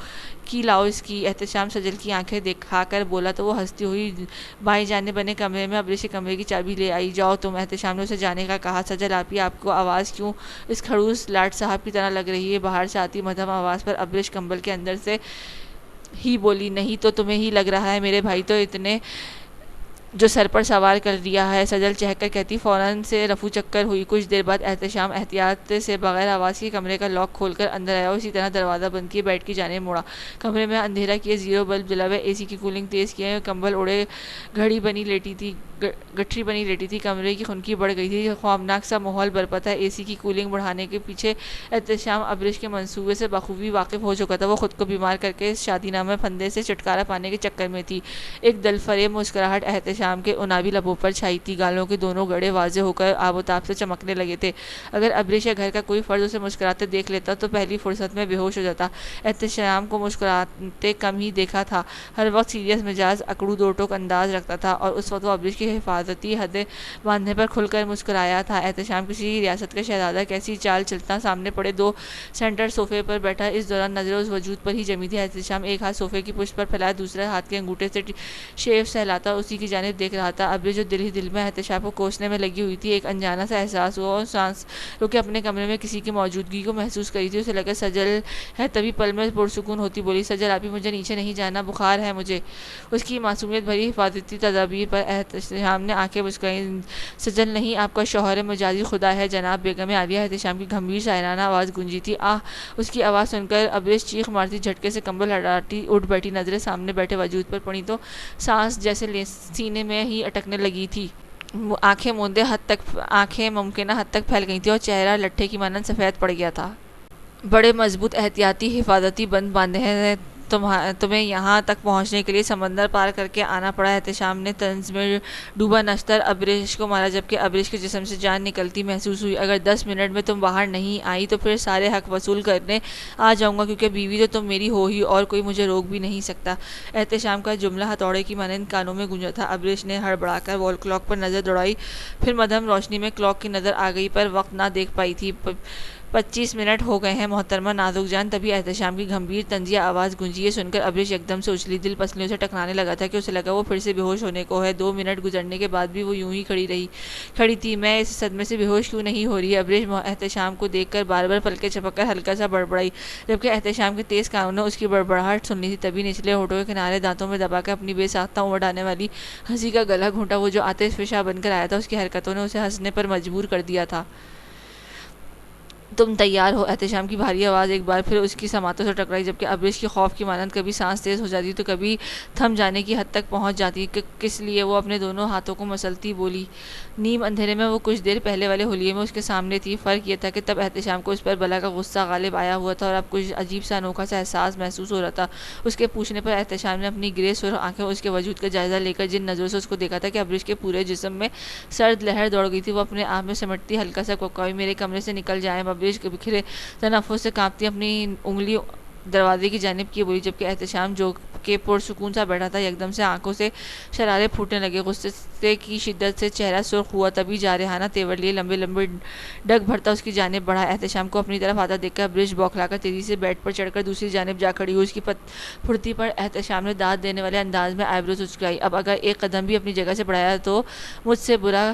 کی لاؤ اس کی۔ احتشام سجل کی آنکھیں دکھا کر بولا تو وہ ہنستی ہوئی بائیں جانب بنے کمرے میں ابریش کے کمرے کی چابی لے آئی۔ جاؤ تم، احتشام نے اسے جانے کا کہا۔ سجل آپی، آپ کو آواز کیوں اس کھڑوس لاٹ صاحب کی طرح لگ رہی ہے؟ باہر سے آتی مدھم آواز پر ابریش کمبل کے اندر سے ہی بولی۔ نہیں تو تمہیں ہی لگ رہا ہے میرے بھائی تو اتنے جو سر پر سوار کر لیا ہے، سجل چہک کر کہتی۔ فوراً سے رفو چکر ہوئی۔ کچھ دیر بعد احتشام احتیاط سے بغیر آواز کے کمرے کا لاک کھول کر اندر آیا اور اسی طرح دروازہ بند کیے بیڈ کی جانب مڑا۔ کمرے میں اندھیرا کیے، زیرو بلب جلا ہوا، اے سی کی کولنگ تیز کیے، کمبل اڑے، گٹھری بنی لیٹی تھی۔ کمرے کی خنکی بڑھ گئی تھی، خوفناک سا ماحول برپا تھا۔ اے سی کی کولنگ بڑھانے کے پیچھے احتشام ابریش کے منصوبے سے بخوبی واقف ہو چکا تھا۔ وہ خود کو بیمار کر کے اس شادی نامہ پھندے سے چھٹکارا پانے کے چکر میں تھی۔ ایک دل فریب مسکراہٹ احتشام کے انابی لبوں پر چھائی تھی، گالوں کے دونوں گڑے واضح ہو کر آب و تاب سے چمکنے لگے تھے۔ اگر ابریش یا گھر کا کوئی فرد اسے مسکراتے دیکھ لیتا تو پہلی فرصت میں بے ہوش ہو جاتا۔ احتشام کو مسکراتے کم ہی دیکھا تھا، ہر وقت سیریس مزاج، اکڑو دو ٹوک انداز رکھتا تھا، اور اس وقت وہ ابریش کی حفاظتی حدیں باندھنے پر کھل کر مسکرایا تھا۔ احتشام کسی ریاست کا شہزادہ کیسی چال چلتا سامنے پڑے دو سینٹر صوفے پر بیٹھا، اس دوران نظریں اس وجود پر ہی جمی تھی۔ احتشام ایک ہاتھ صوفے کی پشت پر پھیلائے دوسرے ہاتھ کے انگوٹھے سے شیف سہلاتا اسی کی جانب دیکھ رہا تھا۔ ابریش جو دل ہی دل میں احتشام کو کوسنے میں لگی ہوئی تھی، ایک انجانا سا احساس ہوا اور سانس روکے اپنے کمرے میں کسی کی موجودگی کو محسوس کری تھی۔ اسے لگا سجل ہے، تبھی پل میں پرسکون ہوتی بولی، سجل آپی مجھے نیچے نہیں جانا، بخار ہے مجھے۔ اس کی معصومیت بھری حفاظتی تدابیر پر احتشام نے آنکھیں مسکرائی۔ سجل نہیں، آپ کا شوہر مجازی خدا ہے جناب بیگم عالیہ۔ احتشام کی گمبھیر شاعرانہ آواز گونجی تھی۔ آہ! اس کی آواز سن کر ابریش چیخ مارتی جھٹکے سے کمبل ہٹاتی اٹھ بیٹھی، نظریں سامنے بیٹھے وجود پر پڑی تو سانس جیسے سینے میں ہی اٹکنے لگی تھی۔ آنکھیں ممکنہ حد تک پھیل گئی تھیں اور چہرہ لٹھے کی مانند سفید پڑ گیا تھا۔ بڑے مضبوط احتیاطی حفاظتی بند باندھے ہیں تمہیں یہاں تک پہنچنے کے لیے سمندر پار کر کے آنا پڑا۔ احتشام نے طنز میں ڈوبا نشتر ابریش کو مارا جبکہ ابریش کے جسم سے جان نکلتی محسوس ہوئی۔ اگر 10 منٹ میں تم باہر نہیں آئی تو پھر سارے حق وصول کرنے آ جاؤں گا، کیونکہ بیوی تو تم میری ہو ہی اور کوئی مجھے روک بھی نہیں سکتا۔ احتشام کا جملہ ہتھوڑے کی مانند کانوں میں گونجا تھا۔ ابریش نے ہڑبڑا کر وال کلاک پر نظر دوڑائی، پھر مدھم روشنی میں کلاک کی نظر آ گئی پر وقت نہ دیکھ پائی تھی۔ 25 منٹ ہو گئے ہیں محترمہ نازک جان۔ تبھی احتشام کی گمبھیر طنزیہ آواز گونجی۔ یہ سن کر ابریش یکدم سے اچھلی، دل پسلیوں سے ٹکرانے لگا تھا کہ اسے لگا وہ پھر سے بے ہوش ہونے کو ہے۔ 2 منٹ گزرنے کے بعد بھی وہ یوں ہی کھڑی تھی۔ میں اس صدمے سے بے ہوش کیوں نہیں ہو رہی؟ ابریش احتشام کو دیکھ کر بار بار پلکیں جھپک کر ہلکا سا بڑبڑائی، جبکہ احتشام کے تیز کانوں نے اس کی بڑبڑاہٹ سن لی تھی۔ تبھی نچلے ہونٹوں کے کنارے دانتوں میں دبا کر اپنی بے ساختہ اوڑ ڈالنے والی ہنسی کا گلا گھونٹا۔ وہ جو آتش فشاں بن کر آیا تھا، اس کی حرکتوں نے اسے ہنسنے پر مجبور کر دیا تھا۔ تم تیار ہو؟ احتشام کی بھاری آواز ایک بار پھر اس کی سماعتوں سے ٹکرائی، جبکہ ابریش کی خوف کی مانند کبھی سانس تیز ہو جاتی تو کبھی تھم جانے کی حد تک پہنچ جاتی۔ کس لیے؟ وہ اپنے دونوں ہاتھوں کو مسلتی بولی۔ نیم اندھیرے میں وہ کچھ دیر پہلے والے حلیے میں اس کے سامنے تھی۔ فرق یہ تھا کہ تب احتشام کو اس پر بلا کا غصہ غالب آیا ہوا تھا اور اب کچھ عجیب سا انوکھا سا احساس محسوس ہو رہا تھا۔ اس کے پوچھنے پر احتشام نے اپنی گرے سرخ آنکھیں اس کے وجود کا جائزہ لے کر جن نظروں سے اس کو دیکھا تھا کہ ابریش کے پورے جسم میں سرد لہر دوڑ گئی تھی، وہ اپنے آپ میں سمٹتی ہلکا سا کوکائی، میرے کمرے سے نکل جائیں۔ ابریش کے بکھرے تنفس سے کانپتی اپنی انگلی دروازے کی جانب کی بولی، جبکہ احتشام جو کہ پرسکون سا بیٹھا تھا یکدم سے آنکھوں سے شرارے پھوٹنے لگے۔ غصے کی شدت سے چہرہ سرخ ہوا، تبھی جارحانہ تیور لیے لمبے لمبے ڈگ بھرتا اس کی جانب بڑھا۔ احتشام کو اپنی طرف آتا دیکھ کر ابریش بوکھلا کر تیزی سے بیڈ پر چڑھ کر دوسری جانب جا کھڑی ہوئی۔ اس کی پھرتی پر احتشام نے داد دینے والے انداز میں آئی بروز اچکائی۔ اب اگر ایک قدم بھی اپنی جگہ سے بڑھایا تو مجھ سے برا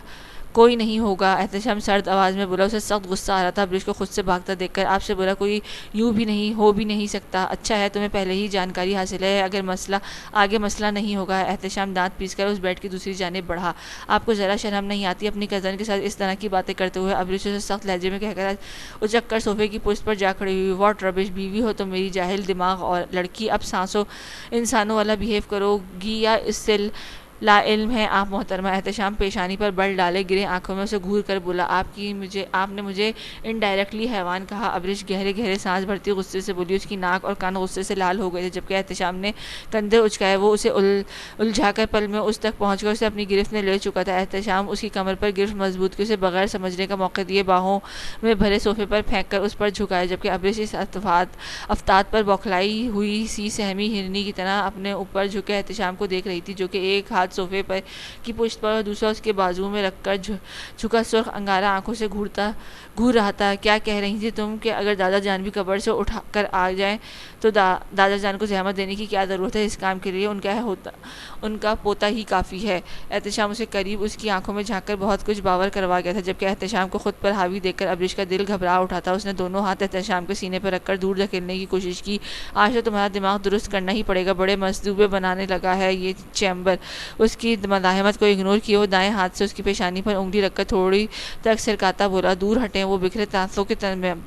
کوئی نہیں ہوگا، احتشام سرد آواز میں بولا۔ اسے سخت غصہ آ رہا تھا ابریش کو خود سے بھاگتا دیکھ کر۔ آپ سے بولا کوئی یوں بھی نہیں ہو بھی نہیں سکتا، اچھا ہے تمہیں پہلے ہی جانکاری حاصل ہے، اگر آگے مسئلہ نہیں ہوگا۔ احتشام دانت پیس کر اس بیڈ کی دوسری جانب بڑھا۔ آپ کو ذرا شرم نہیں آتی اپنی کزن کے ساتھ اس طرح کی باتیں کرتے ہوئے؟ ابریش اسے سخت لہجے میں کہہ کر اچک کر صوفے کی پشت پر جا کھڑی ہوئی۔ واٹ ربش، بیوی ہو تو میری جاہل دماغ اور لڑکی، اب انسانوں والا بیہیو کرو گی یا اس سے لا علم ہے آپ محترمہ؟ احتشام پیشانی پر بل ڈالے گرے آنکھوں میں اسے گھور کر بولا۔ آپ نے مجھے انڈائریکٹلی حیوان کہا۔ ابریش گہرے سانس بھرتی غصے سے بولی۔ اس کی ناک اور کان غصے سے لال ہو گئے تھے جبکہ احتشام نے کندھے اچکائے۔ وہ اسے الجھا کر پل میں اس تک پہنچ کر اسے اپنی گرفت میں لے چکا تھا۔ احتشام اس کی کمر پر گرفت مضبوط کی اسے بغیر سمجھنے کا موقع دیے باہوں میں بھرے صوفے پر پھینک کر اس پر جھکایا جبکہ ابریش اس افتاد پر بوکھلائی ہوئی سی سہمی ہرنی کی طرح اپنے اوپر جھکے احتشام کو دیکھ رہی تھی جو کہ ایک ہاتھ صوفے پر کی پشت پر اور دوسرا اس کے بازو میں رکھ کر جھکا سرخ انگارہ آنکھوں سے گھور رہا تھا۔ کیا کہہ رہی تھی تم کہ اگر دادا جان بھی قبر سے اٹھا کر آ جائیں تو دادا جان کو زحمت دینے کی کیا ضرورت ہے؟ اس کام کے لیے ان کا پوتا ہی کافی ہے۔ احتشام اسے قریب اس کی آنکھوں میں جھانک کر بہت کچھ باور کروا گیا تھا جبکہ احتشام کو خود پر حاوی دیکھ کر ابریش کا دل گھبرا اٹھا تھا۔ اس نے دونوں ہاتھ احتشام کے سینے پر رکھ کر دور دھکیلنے کی کوشش کی۔ آج تو تمہارا دماغ درست کرنا ہی پڑے گا، بڑے مصدوبے بنانے لگا ہے یہ چیمبر۔ اس کی مزاحمت کو اگنور کیے وہ دائیں ہاتھ سے اس کی پیشانی پر انگلی رکھ کر تھوڑی تک سرکاتا بولا۔ دور ہٹیں، وہ بکھرے تانسوں کے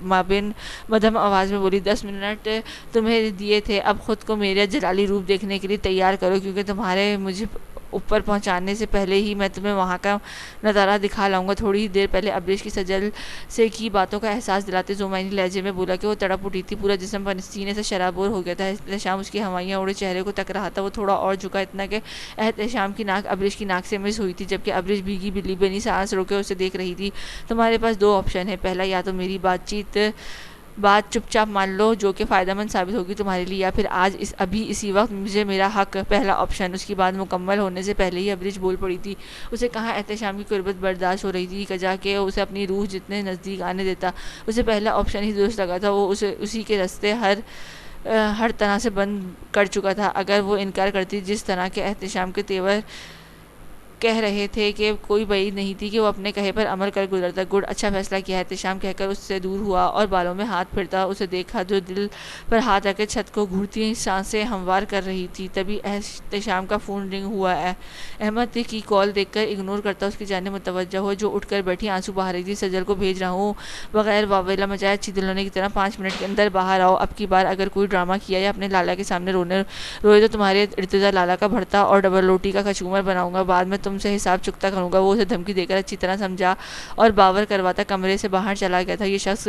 مابین مدھم آواز میں بولی۔ 10 منٹ تمہیں دیے تھے، اب خود کو میرا جلالی روپ دیکھنے کے لیے تیار کرو کیونکہ تمہارے مجھے اوپر پہنچانے سے پہلے ہی میں تمہیں وہاں کا نظارہ دکھا لاؤں گا۔ تھوڑی دیر پہلے ابریش کی سجل سے کی باتوں کا احساس دلاتے زمینی لہجے میں بولا کہ وہ تڑپ اٹھی تھی، پورا جسم سینے سے شرابور ہو گیا تھا۔ احتشام اس کی ہوائیاں اڑے چہرے کو تک رہا تھا۔ وہ تھوڑا اور جھکا اتنا کہ احتشام کی ناک ابریش کی ناک سے مس ہوئی تھی جبکہ ابریش بھیگی بلی بنی سانس روکے اسے دیکھ رہی تھی۔ تمہارے پاس 2 آپشن ہیں، پہلا یا تو میری بات چپ چاپ مان لو جو کہ فائدہ مند ثابت ہوگی تمہارے لیے، یا پھر ابھی اسی وقت مجھے میرا حق۔ پہلا آپشن۔ اس کی بات مکمل ہونے سے پہلے ہی ابریش بول پڑی تھی۔ اسے کہاں احتشام کی قربت برداشت ہو رہی تھی کجا کہ اسے اپنی روح جتنے نزدیک آنے دیتا۔ اسے پہلا آپشن ہی درست لگا تھا، وہ اسی کے راستے ہر طرح سے بند کر چکا تھا۔ اگر وہ انکار کرتی جس طرح کے احتشام کے تیور کہہ رہے تھے کہ کوئی بعید نہیں تھی کہ وہ اپنے کہے پر عمل کر گزرتا۔ گڈ، اچھا فیصلہ کیا ہے، احتشام کہہ کر اس سے دور ہوا اور بالوں میں ہاتھ پھرتا اسے دیکھا جو دل پر ہاتھ رکھ کے چھت کو گھورتی سانسیں ہموار کر رہی تھی۔ تبھی احتشام کا فون رنگ ہوا۔ احمد کی کال دیکھ کر اگنور کرتا اس کی جانب متوجہ ہو جو اٹھ کر بیٹھی آنسو بہا رہی تھی۔ سجل کو بھیج رہا ہوں، بغیر واویلا مچائے اچھی دلہنے کی طرح 5 منٹ کے اندر باہر آؤ۔ اب کی بار اگر کوئی ڈرامہ کیا یا اپنے لالا کے سامنے روئے تو تمہارے ارتضا لالا کا بھرتا اور ڈبل روٹی کا کچومر بناؤں گا، بعد میں تم سے حساب چکتا کروں گا۔ وہ اسے دھمکی دے کر اچھی طرح سمجھا اور باور کرواتا کمرے سے باہر چلا گیا تھا۔ یہ شخص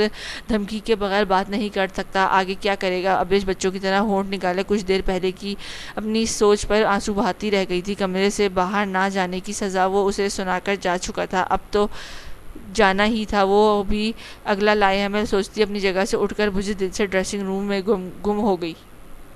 دھمکی کے بغیر بات نہیں کر سکتا، آگے کیا کرے گا؟ ابریش بچوں کی طرح ہونٹ نکالے کچھ دیر پہلے کی اپنی سوچ پر آنسو بہاتی رہ گئی تھی۔ کمرے سے باہر نہ جانے کی سزا وہ اسے سنا کر جا چکا تھا، اب تو جانا ہی تھا۔ وہ بھی اگلا لائحہ میں سوچتی اپنی جگہ سے اٹھ کر بجھے دل سے ڈریسنگ روم میں گم ہو گئی۔